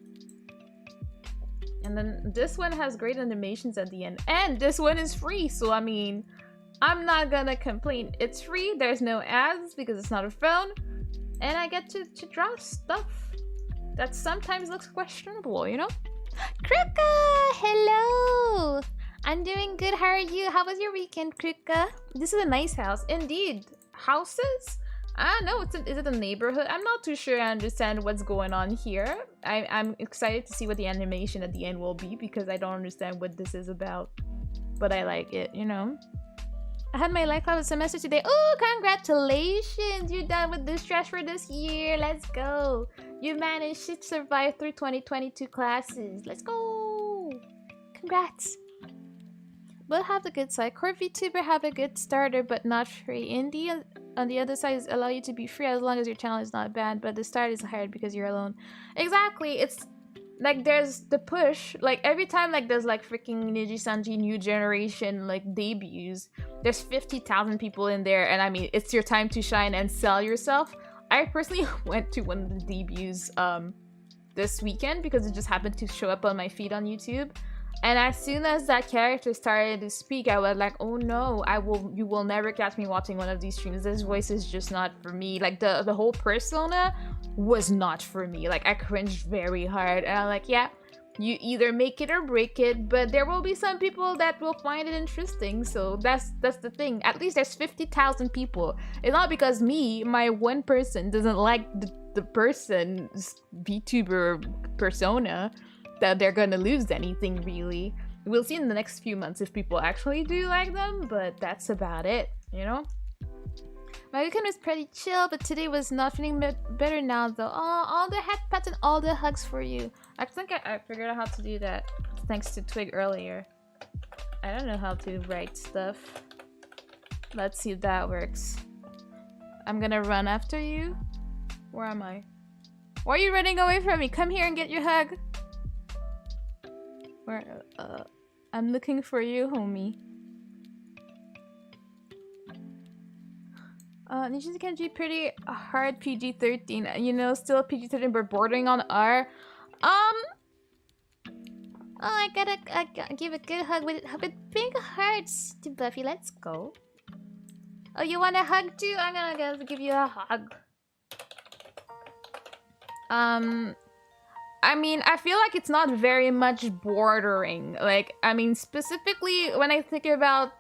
And then this one has great animations at the end. And this one is free, so I mean, I'm not gonna complain. It's free, there's no ads because it's not a phone. And I get to draw stuff that sometimes looks questionable, you know? Kruka! Hello! I'm doing good, how are you? How was your weekend, Kruka? This is a nice house. Indeed. Houses? I don't know, is it a neighborhood? I'm not too sure I understand what's going on here. I'm excited to see what the animation at the end will be because I don't understand what this is about. But I like it, you know? I had my life cloud semester today. Oh, congratulations! You're done with this stress for this year. Let's go. You managed to survive through 2022 classes. Let's go. Congrats. We'll have the good side. Core VTuber have a good starter, but not free. Indie on the other side is allow you to be free as long as your channel is not banned, but the start is hard because you're alone. Exactly. It's like there's the push. Like every time like there's like freaking Niji Sanji new generation like debuts, there's 50,000 people in there, and I mean it's your time to shine and sell yourself. I personally went to one of the debuts this weekend because it just happened to show up on my feed on YouTube. And as soon as that character started to speak, I was like, oh no, you will never catch me watching one of these streams. This voice is just not for me. Like the whole persona was not for me. Like I cringed very hard. And I'm like, yeah, you either make it or break it, but there will be some people that will find it interesting. So that's the thing. At least there's 50,000 people. It's not because me, my one person, doesn't like the person's VTuber persona that they're gonna lose anything, really. We'll see in the next few months if people actually do like them, but that's about it, you know? My weekend was pretty chill, but today was not feeling better now, though. Oh, all the head pats and all the hugs for you. I think I figured out how to do that, thanks to Twig earlier. I don't know how to write stuff. Let's see if that works. I'm gonna run after you. Where am I? Why are you running away from me? Come here and get your hug. Where? I'm looking for you, homie. Ninja Kenji pretty hard PG-13. You know, still PG-13 but bordering on R. Oh, I gotta give a good hug with big hearts to Buffy. Let's go. Oh, you want a hug too? I'm gonna give you a hug. I mean, I feel like it's not very much bordering. Like, I mean, specifically when I think about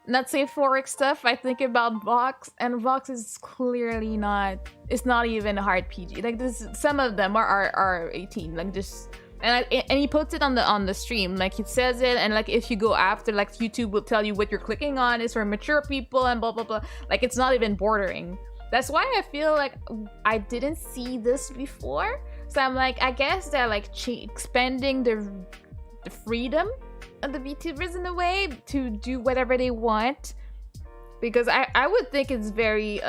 not safe for work stuff, I think about Vox, and Vox is clearly not. It's not even a hard PG. Like, this, some of them are 18. Like, just and he puts it on the stream. Like, he says it, and like if you go after, like YouTube will tell you what you're clicking on is for mature people and blah blah blah. Like, it's not even bordering. That's why I feel like I didn't see this before. So I'm like, I guess they're like expanding the freedom of the VTubers in a way to do whatever they want. Because I would think it's very,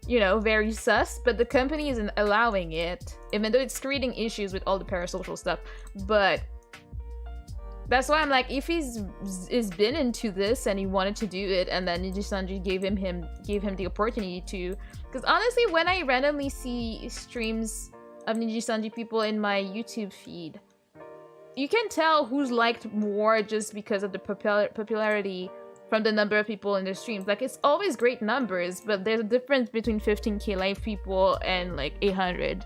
you know, very sus, but the company isn't allowing it, even though it's creating issues with all the parasocial stuff. But that's why I'm like, if he's been into this and he wanted to do it, and then Nijisanji gave him the opportunity to. Because honestly, when I randomly see streams of Nijisanji people in my YouTube feed, you can tell who's liked more just because of the popularity from the number of people in the streams. Like, it's always great numbers, but there's a difference between 15k live people and like 800.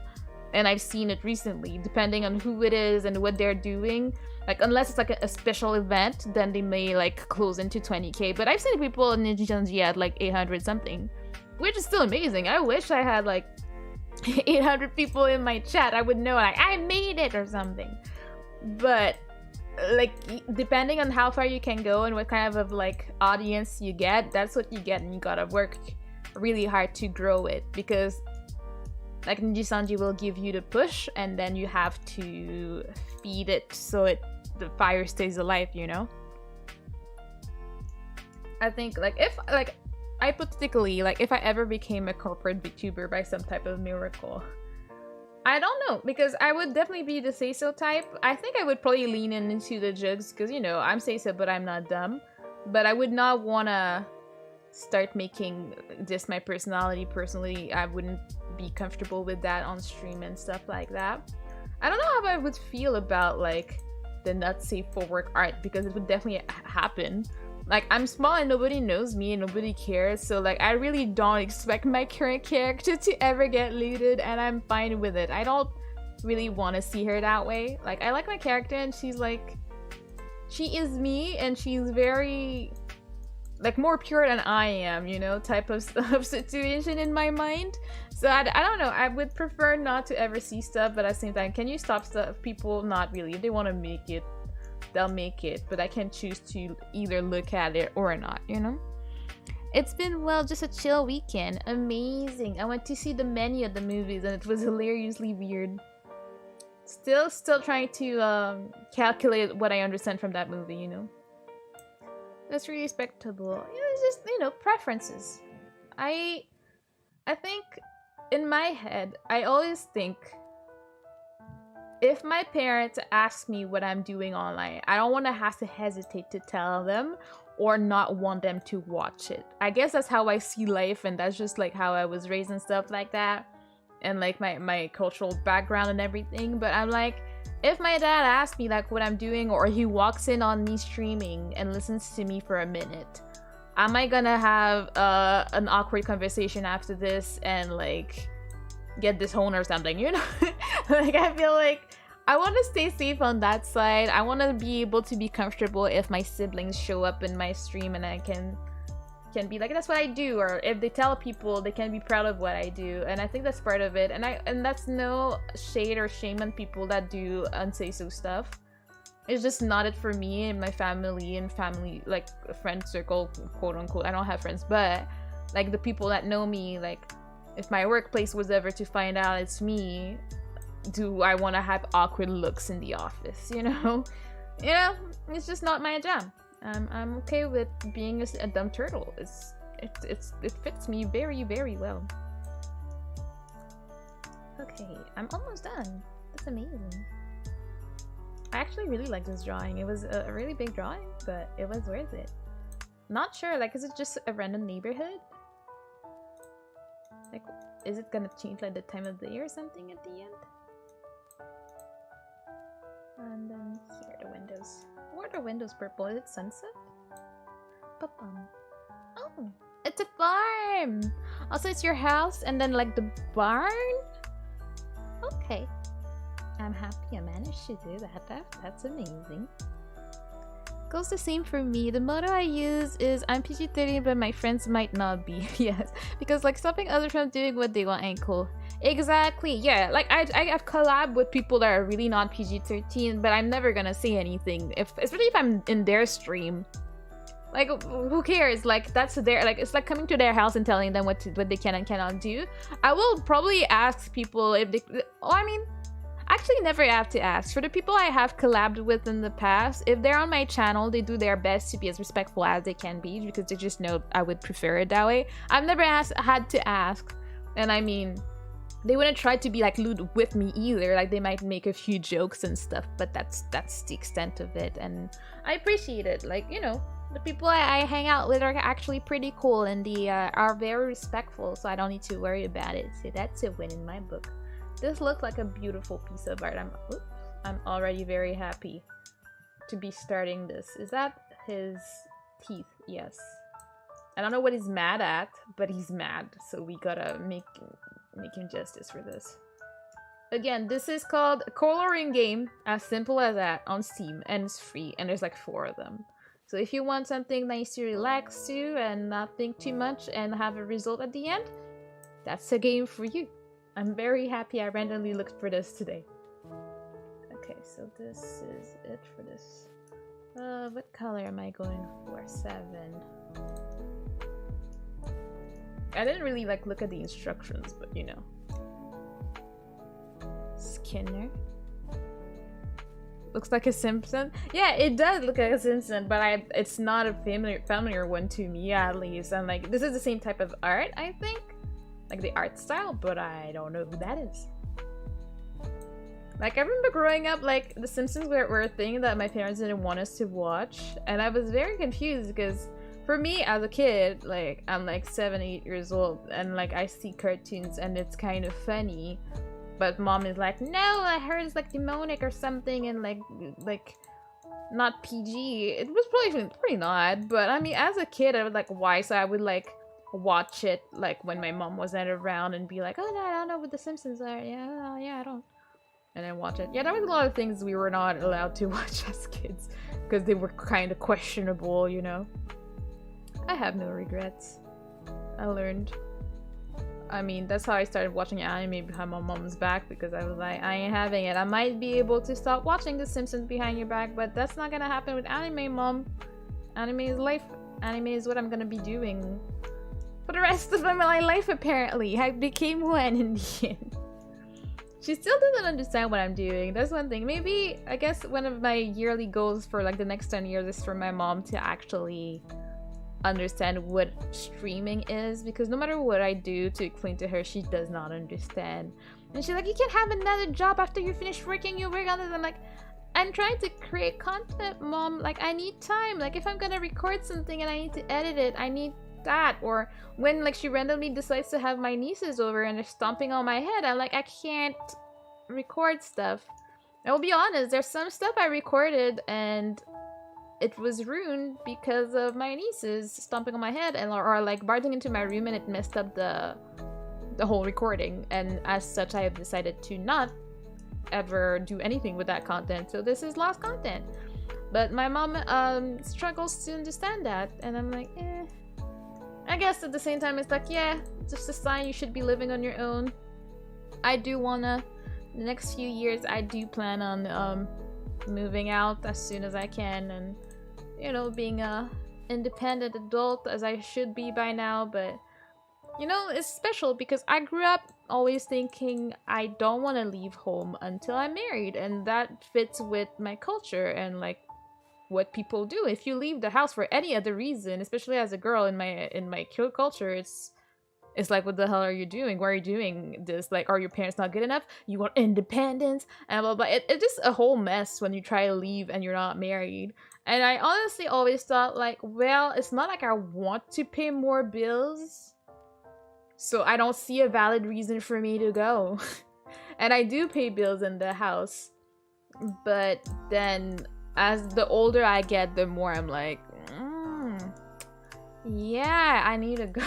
And I've seen it recently, depending on who it is and what they're doing. Like, unless it's like a special event, then they may like close into 20k. But I've seen people in Nijisanji at like 800 something, which is still amazing. I wish I had like 800 people in my chat. I would know, like, I made it or something. But like, depending on how far you can go and what kind of like audience you get, that's what you get, and you gotta work really hard to grow it. Because like, Nijisanji will give you the push, and then you have to feed it so the fire stays alive, you know? I think like, if like, hypothetically, like, if I ever became a corporate VTuber by some type of miracle, I don't know, because I would definitely be the say-so type. I think I would probably lean into the jugs, because, you know, I'm say-so, but I'm not dumb. But I would not want to start making this my personality. Personally, I wouldn't be comfortable with that on stream and stuff like that. I don't know how I would feel about, like, the not safe for work art, because it would definitely happen. Like, I'm small and nobody knows me and nobody cares, so like, I really don't expect my current character to ever get looted, and I'm fine with it. I don't really want to see her that way. Like, I like my character, and she's like, she is me, and she's very, like, more pure than I am, you know, type of situation in my mind. So I don't know, I would prefer not to ever see stuff, but at the same time, can you stop stuff? People, not really. If they want to make it, they'll make it, but I can choose to either look at it or not, you know? It's been, well, just a chill weekend. Amazing. I went to see the menu of the movies, and it was hilariously weird. Still trying to calculate what I understand from that movie, you know? That's really respectable. You know, it's just, you know, preferences. I think, in my head, I always think, if my parents ask me what I'm doing online, I don't want to have to hesitate to tell them or not want them to watch it. I guess that's how I see life, and that's just like how I was raised and stuff like that, and like my cultural background and everything. But I'm like, if my dad asks me like what I'm doing, or he walks in on me streaming and listens to me for a minute, am I gonna have an awkward conversation after this and like get disowned or something, you know? Like, I feel like I want to stay safe on that side. I want to be able to be comfortable if my siblings show up in my stream, and I can be like, that's what I do, or if they tell people, they can be proud of what I do. And I think that's part of it, and that's no shade or shame on people that do unsay-so stuff. It's just not it for me and my family and like friend circle, quote unquote. I don't have friends, but like the people that know me, like, if my workplace was ever to find out it's me, do I want to have awkward looks in the office, you know? You know, it's just not my jam. I'm okay with being a dumb turtle. It's It fits me very, very well. Okay, I'm almost done. That's amazing. I actually really like this drawing. It was a really big drawing, but it was worth it. Not sure, like, is it just a random neighborhood? Like, is it gonna change like the time of the year or something at the end? And then here are the windows. Why are the windows purple? Is it sunset? Ba-bum. Oh, it's a farm! Also, it's your house and then like the barn? Okay. I'm happy I managed to do that. That's amazing. Goes the same for me. The motto I use is I'm PG-13 but my friends might not be. Yes, because like stopping others from doing what they want ain't cool. Exactly, yeah. Like I've collabed with people that are really not PG-13, but I'm never gonna say anything, especially if I'm in their stream. Like, who cares? Like, that's their, like, it's like coming to their house and telling them what they can and cannot do. I will probably ask people if they, oh, I mean, actually never have to ask. For the people I have collabed with in the past, if they're on my channel, they do their best to be as respectful as they can be because they just know I would prefer it that way. I've never had to ask. And I mean, they wouldn't try to be like lewd with me either. Like they might make a few jokes and stuff, but that's the extent of it. And I appreciate it. Like, you know, the people I hang out with are actually pretty cool and they are very respectful, so I don't need to worry about it. So that's a win in my book. This looks like a beautiful piece of art. I'm already very happy to be starting this. Is that his teeth? Yes. I don't know what he's mad at, but he's mad. So we gotta make him justice for this. Again, this is called a coloring game, as simple as that, on Steam, and it's free, and there's like 4 of them. So if you want something nice to relax to and not think too much and have a result at the end, that's a game for you. I'm very happy I randomly looked for this today. Okay, so this is it for this. What color am I going for? 7. I didn't really like look at the instructions, but you know. Skinner. Looks like a Simpson. Yeah, it does look like a Simpson, but it's not a familiar one to me at least. And like, this is the same type of art, I think. Like the art style, but I don't know who that is. Like I remember growing up, like the Simpsons were a thing that my parents didn't want us to watch, and I was very confused because for me as a kid, like I'm like 7, 8 years old, and like I see cartoons and it's kind of funny, but mom is like, no, I heard it's like demonic or something, and like not PG. It was probably pretty not, but I mean as a kid I was like, why? So I would like watch it like when my mom wasn't around and be like, oh no, I don't know what the Simpsons are. Yeah, I don't. And then watch it. Yeah, there was a lot of things we were not allowed to watch as kids because they were kind of questionable, you know. I have no regrets. I learned. I mean, that's how I started watching anime behind my mom's back because I was like, I ain't having it. I might be able to stop watching The Simpsons behind your back, but that's not gonna happen with anime, mom. Anime is life. Anime is what I'm gonna be doing for the rest of my life, apparently. I became one in the end. She still doesn't understand what I'm doing. That's one thing. Maybe, I guess one of my yearly goals for like the next 10 years is for my mom to actually understand what streaming is, because no matter what I do to explain to her, she does not understand. And she's like, you can't have another job after you finish working, you work on this. I'm like, I'm trying to create content, mom. Like, I need time. Like, if I'm gonna record something and I need to edit it, I need that. Or when like she randomly decides to have my nieces over and they're stomping on my head, I'm like, I can't record stuff. I will be honest, there's some stuff I recorded and it was ruined because of my nieces stomping on my head and or like barging into my room, and it messed up the whole recording. And as such, I have decided to not ever do anything with that content. So this is lost content. But my mom struggles to understand that, and I'm like, eh. I guess at the same time, it's like, yeah, it's just a sign you should be living on your own. I do wanna, the next few years, I do plan on moving out as soon as I can, and, you know, being a independent adult as I should be by now. But, you know, it's special because I grew up always thinking I don't want to leave home until I'm married, and that fits with my culture and, like, what people do. If you leave the house for any other reason, especially as a girl in my culture, it's like, what the hell are you doing? Why are you doing this? Like, are your parents not good enough? You want independence? And blah, blah. It's just a whole mess when you try to leave and you're not married. And I honestly always thought, like, well, it's not like I want to pay more bills, so I don't see a valid reason for me to go. And I do pay bills in the house. But then, as the older I get, the more I'm like, yeah, I need to go.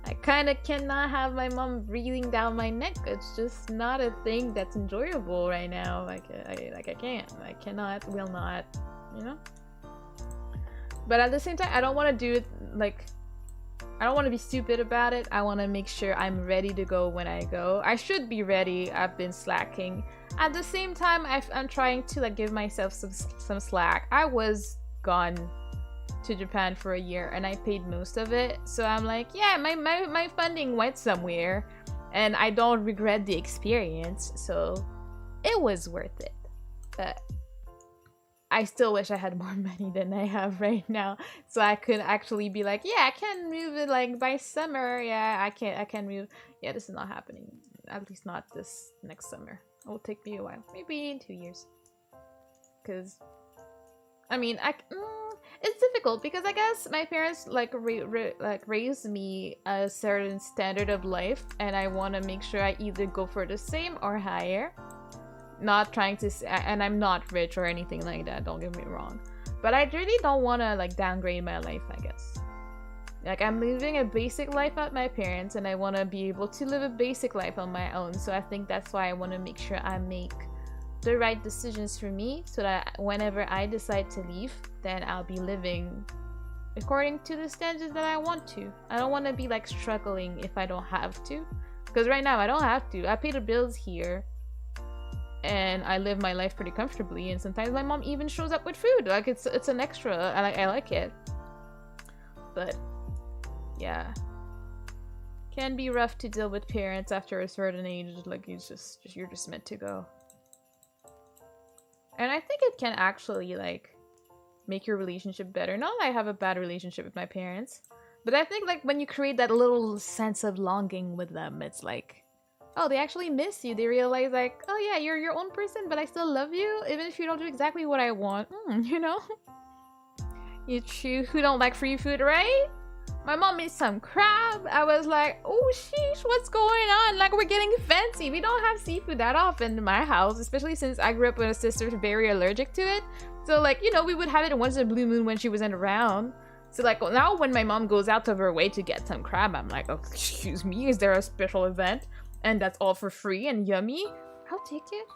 I kind of cannot have my mom breathing down my neck. It's just not a thing that's enjoyable right now. I can't. I cannot, will not, you know? But at the same time, I don't want to do it, like, I don't want to be stupid about it. I want to make sure I'm ready to go when I go. I should be ready. I've been slacking. At the same time, I'm trying to, like, give myself some slack. I was gone to Japan for a year and I paid most of it, so I'm like, yeah, my funding went somewhere and I don't regret the experience, so it was worth it. But I still wish I had more money than I have right now, so I could actually be like, yeah, I can move it like by summer. Yeah, I can move. Yeah, this is not happening, at least not this next summer. It will take me a while, maybe in 2 years, because I mean, it's difficult because I guess my parents like raised me a certain standard of life, and I want to make sure I either go for the same or higher. Not trying to, and I'm not rich or anything like that, don't get me wrong, but I really don't want to like downgrade my life, I guess. Like, I'm living a basic life at my parents, and I want to be able to live a basic life on my own. So I think that's why I want to make sure I make the right decisions for me, so that whenever I decide to leave, then I'll be living according to the standards that I want to. I don't want to be like struggling if I don't have to, because right now I don't have to. I pay the bills here and I live my life pretty comfortably, and sometimes my mom even shows up with food. Like, it's an extra. I like it. But yeah, can be rough to deal with parents after a certain age. Like, it's just you're just meant to go. And I think it can actually, like, make your relationship better. Not that I have a bad relationship with my parents, but I think, like, when you create that little sense of longing with them, it's like, oh, they actually miss you. They realize, like, oh yeah, you're your own person, but I still love you, even if you don't do exactly what I want. You know? You two who don't like free food, right? My mom made some crab. I was like, oh sheesh, what's going on? Like, we're getting fancy. We don't have seafood that often in my house, especially since I grew up with a sister very allergic to it. So, like, you know, we would have it once in a blue moon when she wasn't around. So, like, now when my mom goes out of her way to get some crab, I'm like, oh, excuse me, is there a special event? And that's all for free and yummy? I'll take it.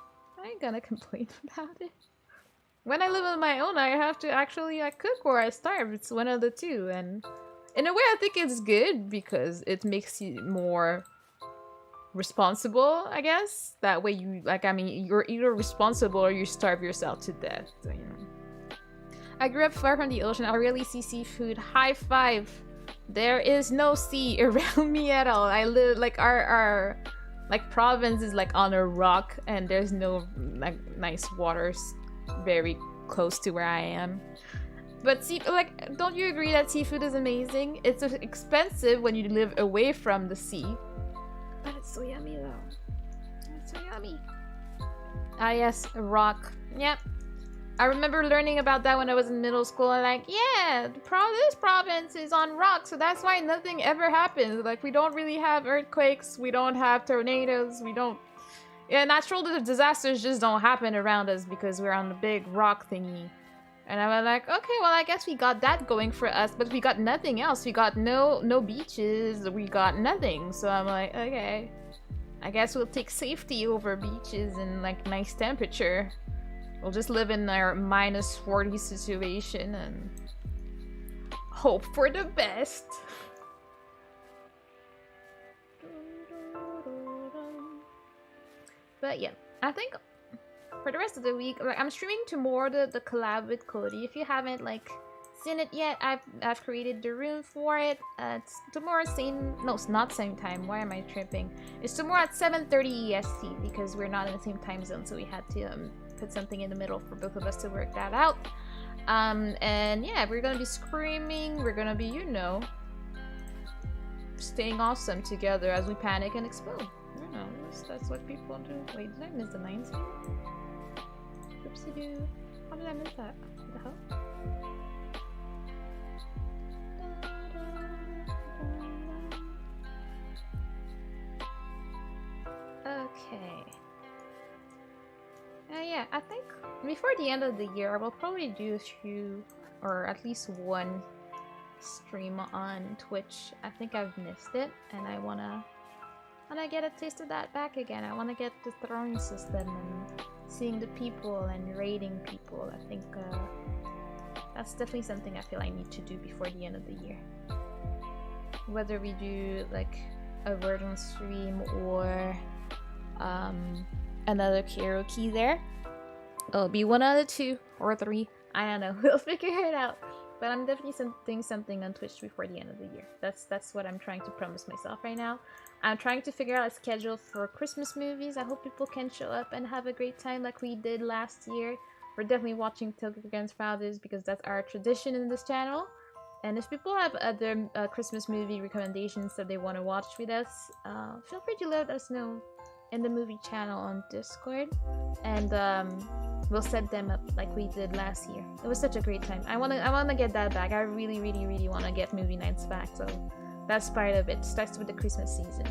I ain't gonna complain about it. When I live on my own, I have to actually cook or I starve. It's one of the two. And in a way, I think it's good because it makes you more responsible, I guess. That way you, like, I mean, you're either responsible or you starve yourself to death. So, you know. I grew up far from the ocean. I rarely see seafood. High five. There is no sea around me at all. I live, like, our like province is like on a rock, and there's no like nice waters very close to where I am. But see, like, don't you agree that seafood is amazing? It's expensive when you live away from the sea, but it's so yummy though. It's so yummy. Ah yes, a rock. Yep. I remember learning about that when I was in middle school, and like, yeah, this province is on rock, so that's why nothing ever happens. Like, we don't really have earthquakes, we don't have tornadoes, we don't... Yeah, natural disasters just don't happen around us because we're on the big rock thingy. And I was like, okay, well, I guess we got that going for us, but we got nothing else. We got no beaches, we got nothing. So I'm like, okay, I guess we'll take safety over beaches and, like, nice temperature. We'll just live in our -40 situation and hope for the best. But yeah, I think for the rest of the week, like, I'm streaming tomorrow the collab with Cody. If you haven't, like, seen it yet, I've created the room for it. It's tomorrow it's not same time. Why am I tripping? It's tomorrow at 7:30 EST because we're not in the same time zone, so we had to put something in the middle for both of us to work that out. And yeah, we're gonna be screaming, we're gonna be, you know, staying awesome together as we panic and explode. I don't know, that's what people do. Wait, did I miss the lines here? Oopsie-doo. How did I miss that? What the hell? Okay. Yeah, I think before the end of the year, I will probably do a few, or at least one stream on Twitch. I think I've missed it, and I wanna get a taste of that back again. I wanna get the throwing system and seeing the people and rating people. I think that's definitely something I feel I need to do before the end of the year. Whether we do like a word on stream or another karaoke there. It'll be one out of 2 or 3. I don't know. We'll figure it out. But I'm definitely doing something on Twitch before the end of the year. That's what I'm trying to promise myself right now. I'm trying to figure out a schedule for Christmas movies. I hope people can show up and have a great time like we did last year. We're definitely watching Tokyo Grandfathers because that's our tradition in this channel. And if people have other Christmas movie recommendations that they want to watch with us, feel free to let us know in the movie channel on Discord, and we'll set them up like we did last year. It was such a great time. I wanna get that back. I really want to get movie nights back. So that's part of it. Starts with the Christmas season.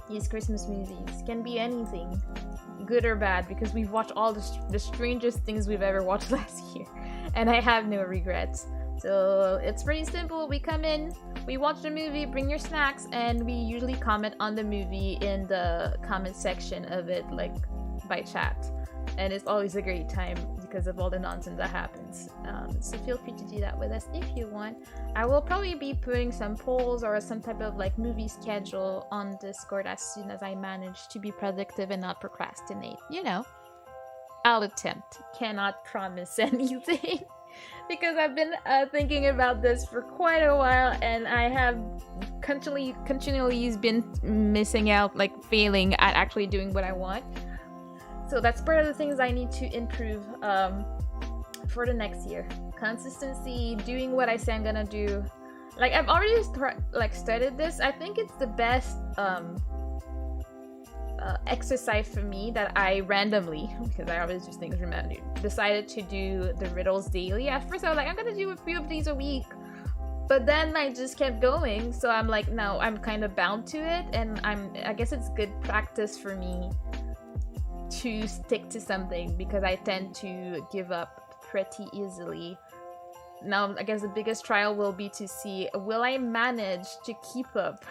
These Christmas movies can be anything, good or bad, because we've watched all the strangest things we've ever watched last year, and I have no regrets. So it's pretty simple. We come in, we watch the movie, bring your snacks, and we usually comment on the movie in the comment section of it, like by chat. And it's always a great time because of all the nonsense that happens. So feel free to do that with us if you want. I will probably be putting some polls or some type of like movie schedule on Discord as soon as I manage to be productive and not procrastinate. You know, I'll attempt. Cannot promise anything. Because I've been thinking about this for quite a while, and I have continually been missing out, like failing at actually doing what I want. So that's part of the things I need to improve for the next year. Consistency, doing what I say I'm gonna do. Like I've already started this. I think it's the best exercise for me that I randomly, because I always do things randomly, decided to do the riddles daily. At first I was like, I'm gonna do a few of these a week, but then I just kept going, so I'm like, no, I'm kind of bound to it, and I guess it's good practice for me to stick to something because I tend to give up pretty easily. Now I guess the biggest trial will be to see, will I manage to keep up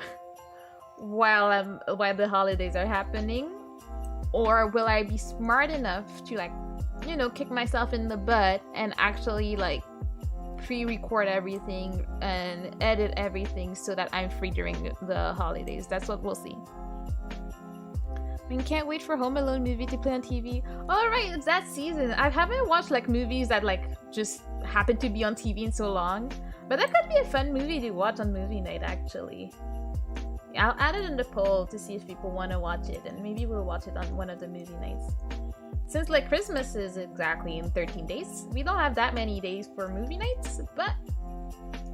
while the holidays are happening, or will I be smart enough to, like, you know, kick myself in the butt and actually like pre-record everything and edit everything so that I'm free during the holidays. That's what we'll see. I mean, can't wait for Home Alone movie to play on TV. All right, it's that season. I haven't watched like movies that like just happen to be on TV in so long, but that could be a fun movie to watch on movie night actually. I'll add it in the poll to see if people want to watch it, and maybe we'll watch it on one of the movie nights. Since like Christmas is exactly in 13 days, we don't have that many days for movie nights, but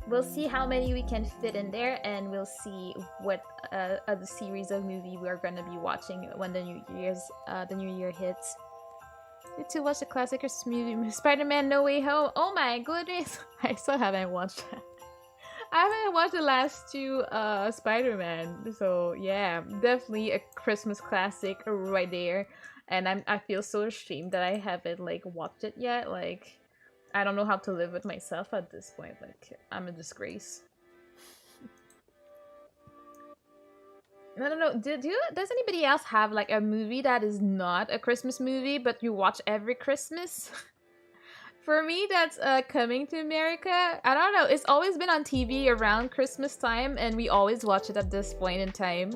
we'll see how many we can fit in there, and we'll see what other series of movie we're gonna be watching when the new year hits. Need to watch the classic Christmas movie, Spider-Man: No Way Home. Oh my goodness, I still haven't watched that. I haven't watched the last 2 Spider-Man, so yeah, definitely a Christmas classic right there. And I feel so ashamed that I haven't like watched it yet. Like, I don't know how to live with myself at this point. Like, I'm a disgrace. I don't know. Does anybody else have like a movie that is not a Christmas movie but you watch every Christmas? For me, that's Coming to America. I don't know. It's always been on TV around Christmas time, and we always watch it at this point in time,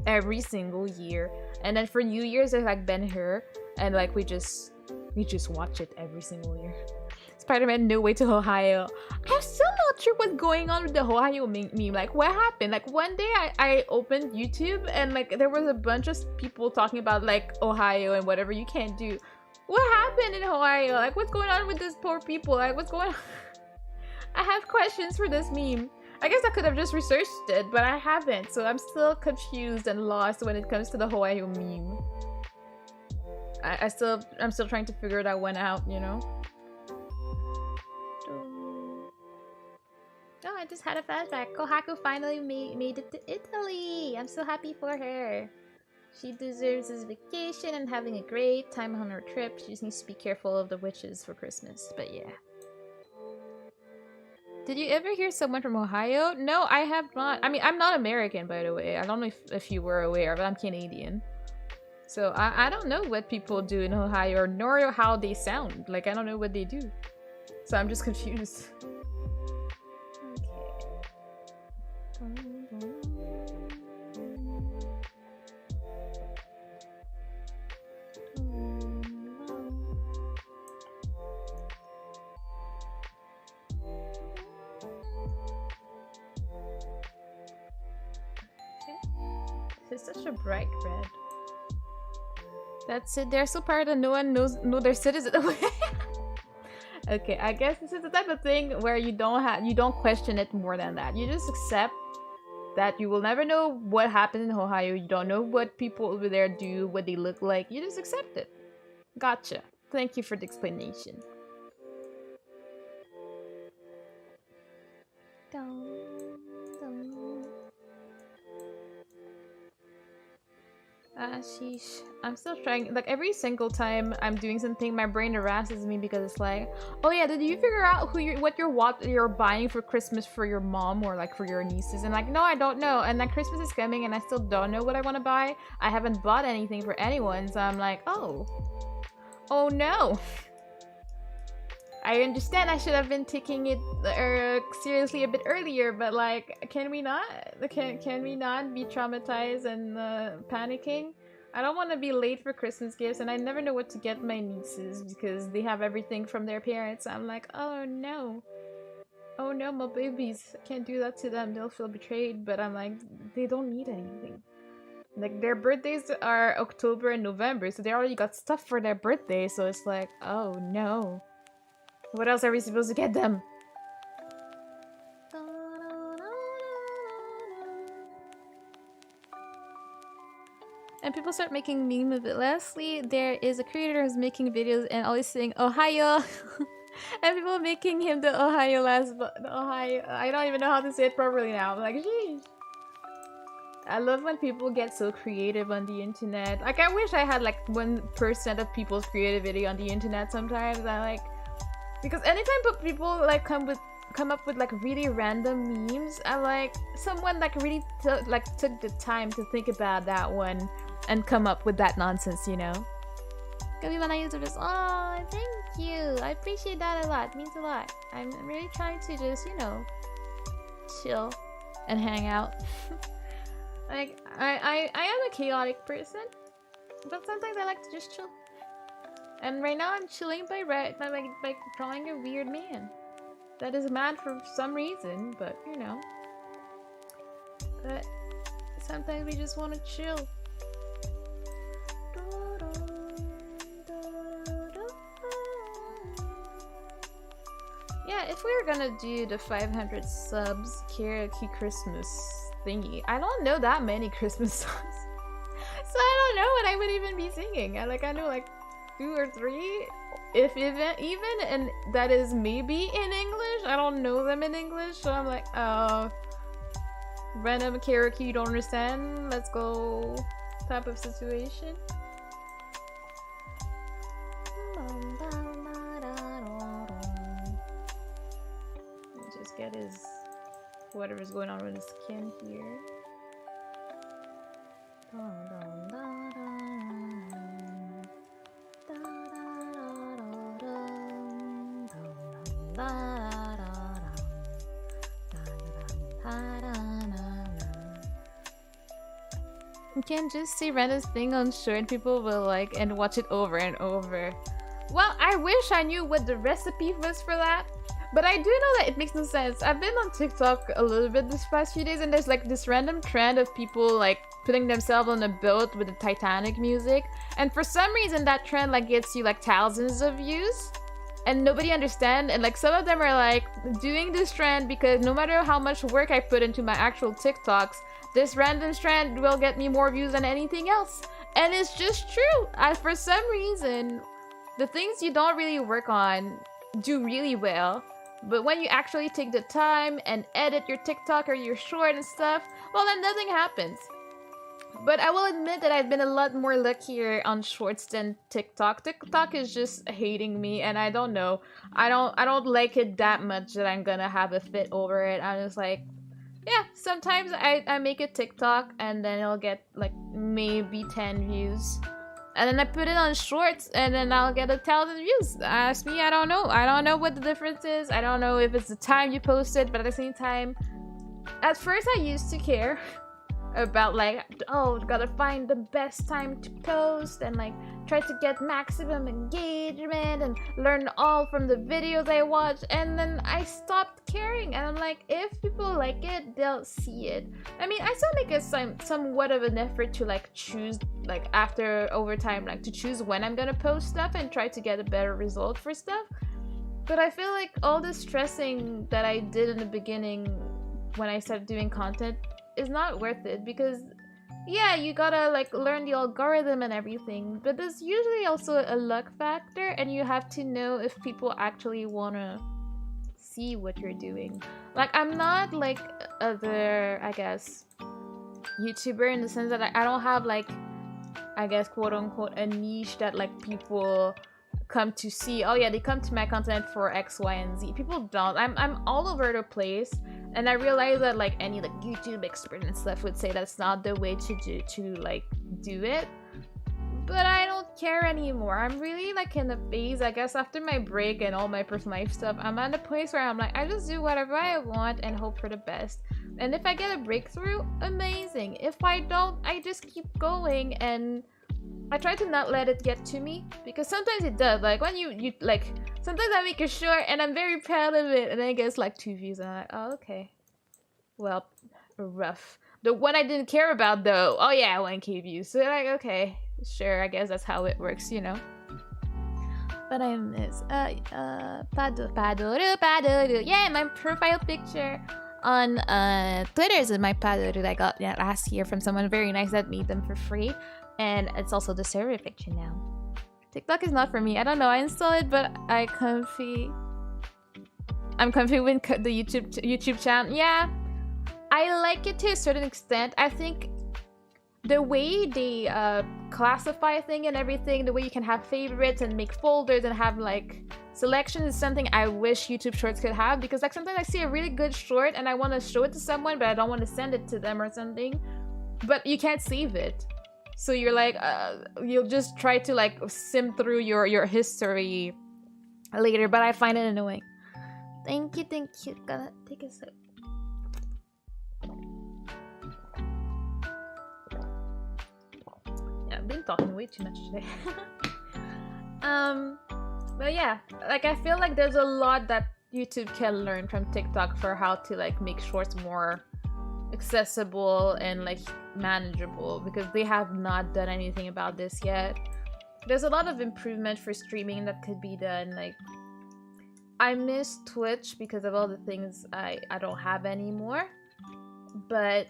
every single year. And then for New Year's, there's like Ben-Hur, and like we just watch it every single year. Spider-Man: No Way to Ohio. I'm still not sure what's going on with the Ohio meme. Like, what happened? Like, one day I opened YouTube, and like there was a bunch of people talking about like Ohio and whatever you can't do. What happened in Hawaii? Like, what's going on with these poor people? Like, what's going on? I have questions for this meme. I guess I could have just researched it, but I haven't, so I'm still confused and lost when it comes to the Hawaii meme. I'm still trying to figure that one out, you know? Oh, I just had a flashback. Kohaku finally made it to Italy! I'm so happy for her. She deserves this vacation and having a great time on her trip. She just needs to be careful of the witches for Christmas, but yeah. Did you ever hear someone from Ohio? No, I have not. I mean, I'm not American, by the way. I don't know if you were aware, but I'm Canadian. So I don't know what people do in Ohio, nor how they sound. Like, I don't know what they do. So I'm just confused. It's such a bright red. That's it. They're so proud that no one know their citizen. Okay, I guess this is the type of thing where you don't question it more than that. You just accept that you will never know what happened in Ohio. You don't know what people over there do, what they look like. You just accept it. Gotcha. Thank you for the explanation. Sheesh. I'm still trying. Like, every single time I'm doing something, my brain harasses me because it's like, oh yeah, did you figure out what you're buying for Christmas for your mom or like for your nieces? And like, no, I don't know. And then Christmas is coming and I still don't know what I want to buy. I haven't bought anything for anyone, so I'm like, oh no. I understand I should have been taking it seriously a bit earlier, but like, can we not? Can we not be traumatized and panicking? I don't want to be late for Christmas gifts, and I never know what to get my nieces because they have everything from their parents. I'm like, oh no, my babies. I can't do that to them. They'll feel betrayed. But I'm like, they don't need anything. Like, their birthdays are October and November, so they already got stuff for their birthday. So it's like, oh no. What else are we supposed to get them? And people start making meme of it. Lastly, there is a creator who's making videos and always saying Ohio. And people making him the Ohio the Ohio. I don't even know how to say it properly now. I'm like, geez. I love when people get so creative on the internet. Like, I wish I had like 1% of people's creativity on the internet sometimes. I like, because anytime people like come up with like really random memes, I like someone like really took the time to think about that one and come up with that nonsense, you know? YouTubers. Oh, thank you. I appreciate that a lot. It means a lot. I'm really trying to just, you know, chill and hang out. Like, I am a chaotic person, but sometimes I like to just chill. And right now I'm chilling by drawing a weird man. That is mad for some reason, but you know. But sometimes we just want to chill. Yeah, if we were gonna do the 500 subs karaoke Christmas thingy, I don't know that many Christmas songs. So I don't know what I would even be singing. I know like 2 or 3, if even, and that is maybe in English. I don't know them in English, so I'm like, random karaoke you don't understand, let's go type of situation. Just get his whatever's going on with his skin here. You can't just say random thing on show and people will like and watch it over and over. Well, I wish I knew what the recipe was for that, But I do know that it makes no sense. I've been on TikTok a little bit this past few days, and there's like this random trend of people like putting themselves on a boat with the Titanic music. And for some reason, that trend like gets you like thousands of views. And nobody understands. And like some of them are like doing this trend because no matter how much work I put into my actual TikToks, this random trend will get me more views than anything else. And it's just true. For some reason, the things you don't really work on do really well. But when you actually take the time and edit your TikTok or your short and stuff, well, then nothing happens. But I will admit that I've been a lot more luckier on shorts than TikTok. TikTok is just hating me, and I don't know. I don't like it that much that I'm gonna have a fit over it. I'm just like, yeah, sometimes I make a TikTok and then it'll get like maybe 10 views. And then I put it on shorts and then I'll get 1,000 views. Ask me, I don't know. I don't know what the difference is. I don't know if it's the time you posted, but at the same time, at first I used to care about like, oh, gotta find the best time to post and like try to get maximum engagement and learn all from the videos I watch. And then I stopped caring and I'm like, if people like it, they'll see it. I mean, I still make a somewhat of an effort to like choose like over time like to choose when I'm gonna post stuff and try to get a better result for stuff. But I feel like all the stressing that I did in the beginning when I started doing content is not worth it, because yeah, you gotta like learn the algorithm and everything, but there's usually also a luck factor, and you have to know if people actually wanna see what you're doing. Like, I'm not like other, I guess, YouTuber in the sense that I don't have like, I guess, quote unquote, a niche that like people come to see. Oh yeah, they come to my content for X, Y, and Z. People don't. I'm all over the place. And I realize that like any like YouTube expert and stuff would say that's not the way to do it. But I don't care anymore. I'm really like in a phase, I guess, after my break and all my personal life stuff, I'm at a place where I'm like, I just do whatever I want and hope for the best. And if I get a breakthrough, amazing. If I don't, I just keep going, and I try to not let it get to me, because sometimes it does. Like when you like, sometimes I make a short and I'm very proud of it, and then it gets like 2 views, and I'm like, oh, okay, well, rough. The one I didn't care about though, oh yeah, 1K views. So like, okay, sure, I guess that's how it works, you know. But I miss Padoru. Yeah, my profile picture on Twitter is my Padoru that I got last year from someone very nice that made them for free. And it's also the server picture now. TikTok is not for me. I don't know. I install it, but I'm comfy with the YouTube channel. Yeah, I like it to a certain extent. I think the way they classify things and everything, the way you can have favorites and make folders and have like selections is something I wish YouTube Shorts could have, because like sometimes I see a really good short and I want to show it to someone, but I don't want to send it to them or something. But you can't save it. So you're like, you'll just try to like sim through your history later, but I find it annoying. Thank you. Gotta take a sip. Yeah, I've been talking way too much today. But yeah, like I feel like there's a lot that YouTube can learn from TikTok for how to like make shorts more accessible and like manageable, because they have not done anything about this yet. There's a lot of improvement for streaming that could be done. Like, I miss Twitch because of all the things I don't have anymore. But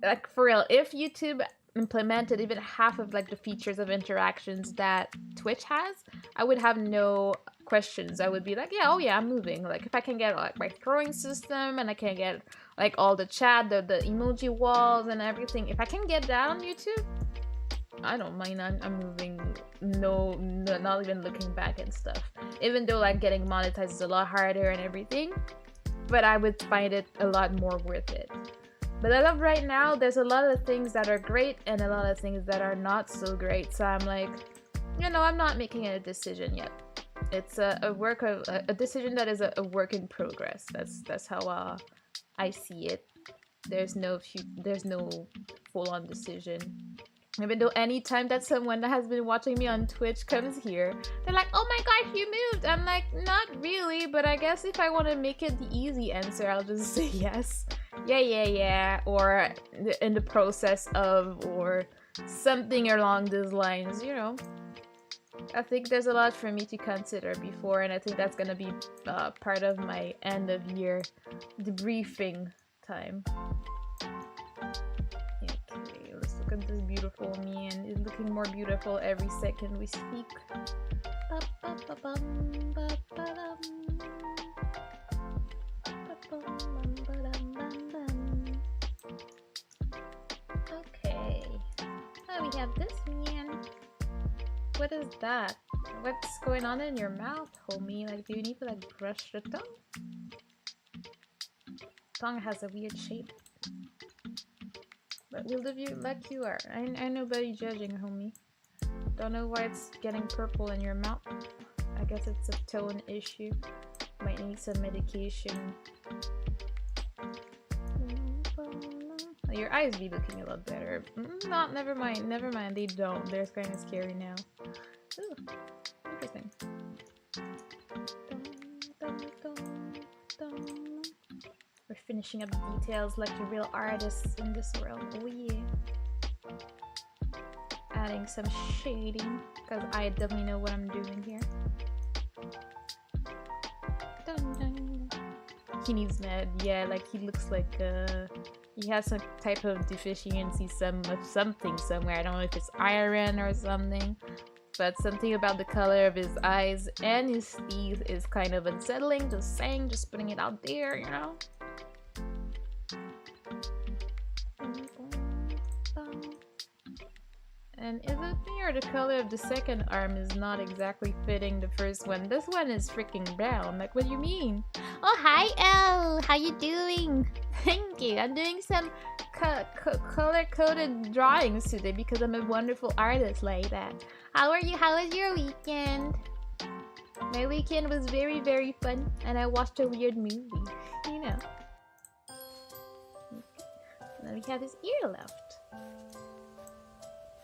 like for real, if YouTube implemented even half of like the features of interactions that Twitch has, I would have no questions. I would be like, yeah, oh yeah, I'm moving. Like if I can get like my throwing system and I can get like all the chat, the emoji walls and everything, if I can get that on YouTube, I don't mind. I'm moving. No, not even looking back and stuff. Even though like getting monetized is a lot harder and everything, but I would find it a lot more worth it. But as of right now, there's a lot of things that are great and a lot of things that are not so great. So I'm like, you know, I'm not making a decision yet. It's a decision that is a work in progress. That's how I see it. There's no full-on decision. Even though anytime that someone that has been watching me on Twitch comes here, they're like, oh my gosh, you moved! I'm like, not really, but I guess if I want to make it the easy answer, I'll just say yes. Yeah, or in the process of, or something along those lines, you know. I think there's a lot for me to consider before, and I think that's gonna be part of my end of year debriefing time. Okay, let's look at this beautiful me, and it's looking more beautiful every second we speak. Okay, oh, we have this man. What is that? What's going on in your mouth, homie? Like, do you need to like brush the tongue? Tongue has a weird shape. But we'll leave you like you are. I nobody judging, homie. Don't know why it's getting purple in your mouth. I guess it's a tone issue. Might need some medication. Your eyes be looking a lot better. No, never mind. Never mind. They don't. They're kind of scary now. Ooh, interesting. We're finishing up the details like the real artists in this world. Oh yeah. Adding some shading, because I definitely know what I'm doing here. He needs med. Yeah, like he looks like he has some type of deficiency, something somewhere. I don't know if it's iron or something, but something about the color of his eyes and his teeth is kind of unsettling. Just saying, just putting it out there, you know. And is it me or the color of the second arm is not exactly fitting the first one? This one is freaking brown. Like, what do you mean? Oh, hi, Elle! How you doing? Thank you. I'm doing some color-coded drawings today because I'm a wonderful artist like that. How are you? How was your weekend? My weekend was very, very fun, and I watched a weird movie. You know. And then we have his ear left.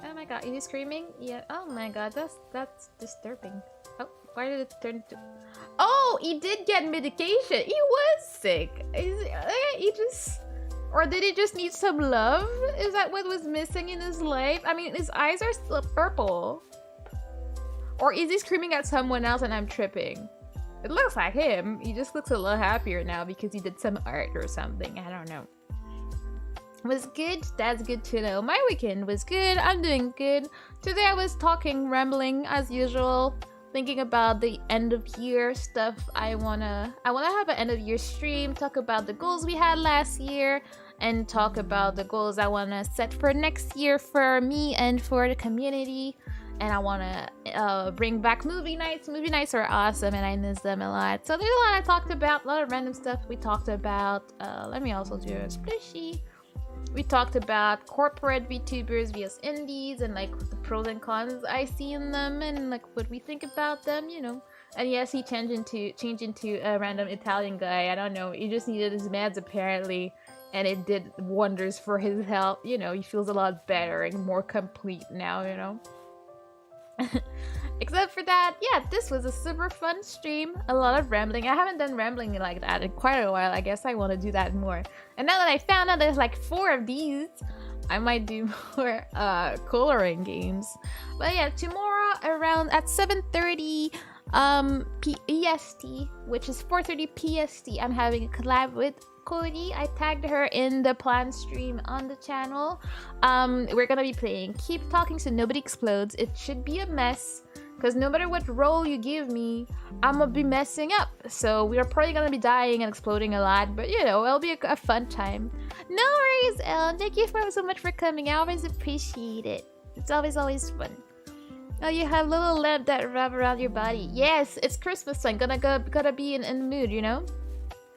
Oh my god, is he screaming? Yeah. Oh my god, that's disturbing. Oh, why did it turn to... Oh, he did get medication. He was sick. He just... Or did he just need some love? Is that what was missing in his life? I mean, his eyes are still purple. Or is he screaming at someone else and I'm tripping? It looks like him. He just looks a little happier now because he did some art or something. I don't know. Was good? That's good to know. My weekend was good. I'm doing good. Today I was talking, rambling as usual, thinking about the end of year stuff. I wanna have an end of year stream, talk about the goals we had last year, and talk about the goals I wanna set for next year for me and for the community. And I wanna bring back movie nights. Movie nights are awesome and I miss them a lot. So there's a lot I talked about, a lot of random stuff we talked about. Let me also do a splishy. We talked about corporate VTubers vs indies and like the pros and cons I see in them and like what we think about them, you know. And yes, he changed into a random Italian guy. I don't know. He just needed his meds apparently, and it did wonders for his health. You know, he feels a lot better and more complete now, you know. Except for that, yeah, this was a super fun stream. A lot of rambling. I haven't done rambling like that in quite a while. I guess I want to do that more. And now that I found out there's like 4 of these, I might do more coloring games. But yeah, tomorrow around at 7:30 EST, which is 4:30 PST, I'm having a collab with Cody. I tagged her in the planned stream on the channel. We're gonna be playing Keep Talking So Nobody Explodes. It should be a mess because no matter what role you give me, I'm gonna be messing up. So we're probably gonna be dying and exploding a lot, but you know, it'll be a fun time. No worries, Ellen. Thank you so much for coming. I always appreciate it. It's always fun. Oh, you have little lamp that wrap around your body. Yes, it's Christmas time. Gotta be in the mood, you know.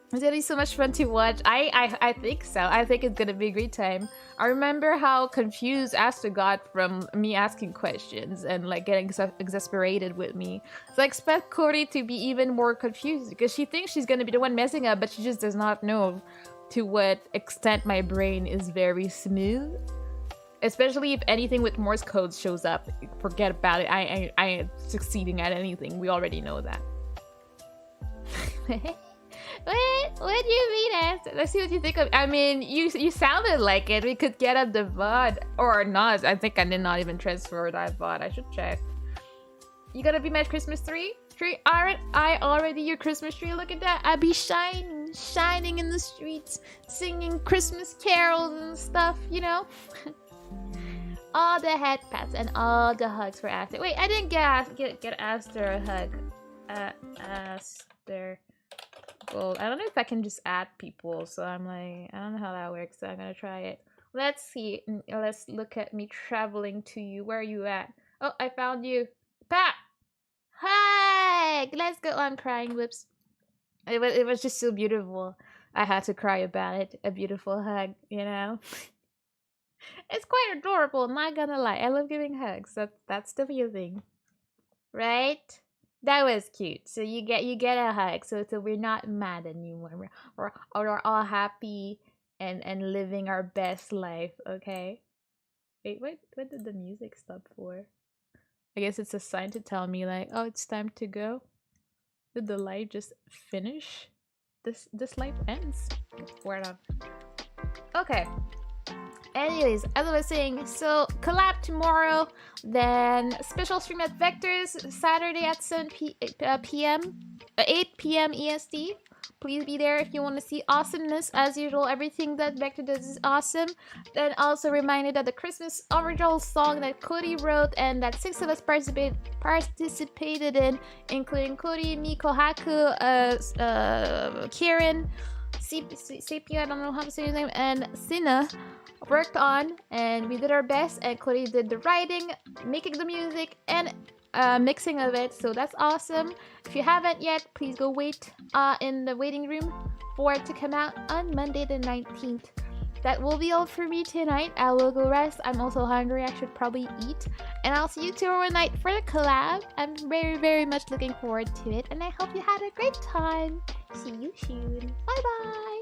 It's gonna be so much fun to watch. I think so. I think it's gonna be a great time. I remember how confused Asta got from me asking questions and like getting exasperated with me. So I expect Cody to be even more confused because she thinks she's gonna be the one messing up, but she just does not know to what extent my brain is very smooth. Especially if anything with Morse code shows up. Forget about it. I ain't succeeding at anything. We already know that. What do you mean, Esther? Let's see what you think of. I mean, you sounded like it. We could get up the VOD or not. I think I did not even transfer that VOD. I should check. You gonna be my Christmas tree? Aren't I already your Christmas tree? Look at that. I be shining in the streets, singing Christmas carols and stuff. You know. All the head pats and all the hugs for Aster. Wait, I didn't get Aster a hug. Aster. Well, I don't know if I can just add people, so I'm like, I don't know how that works, so I'm gonna try it. Let's see. Let's look at me traveling to you. Where are you at? Oh, I found you. Pat! Hug! Let's go. Oh, I'm crying. Whoops. It was just so beautiful. I had to cry about it. A beautiful hug, you know? It's quite adorable, I'm not gonna lie. I love giving hugs. That's the feeling. Right? That was cute. So you get a hug. So we're not mad anymore. We're all happy and living our best life, okay? Wait, what did the music stop for? I guess it's a sign to tell me like, oh, it's time to go. Did the light just finish? This life ends. We're done. Okay. Anyways, as I was saying, so collab tomorrow, then special stream at Vectors Saturday at 8 p.m. EST. Please be there if you want to see awesomeness. As usual, everything that Vector does is awesome. Then also reminded that the Christmas original song that Cody wrote and that 6 of us participated in, including Cody, Miko, Haku, Kieran, Sepia, I don't know how to say his name, and Sina, worked on, and we did our best, and Cody did the writing, making the music, and mixing of it, so that's awesome. If you haven't yet, please go wait in the waiting room for it to come out on Monday the 19th. That will be all for me tonight. I will go rest. I'm also hungry. I should probably eat. And I'll see you tomorrow night for the collab. I'm very, very much looking forward to it, and I hope you had a great time. See you soon. Bye-bye!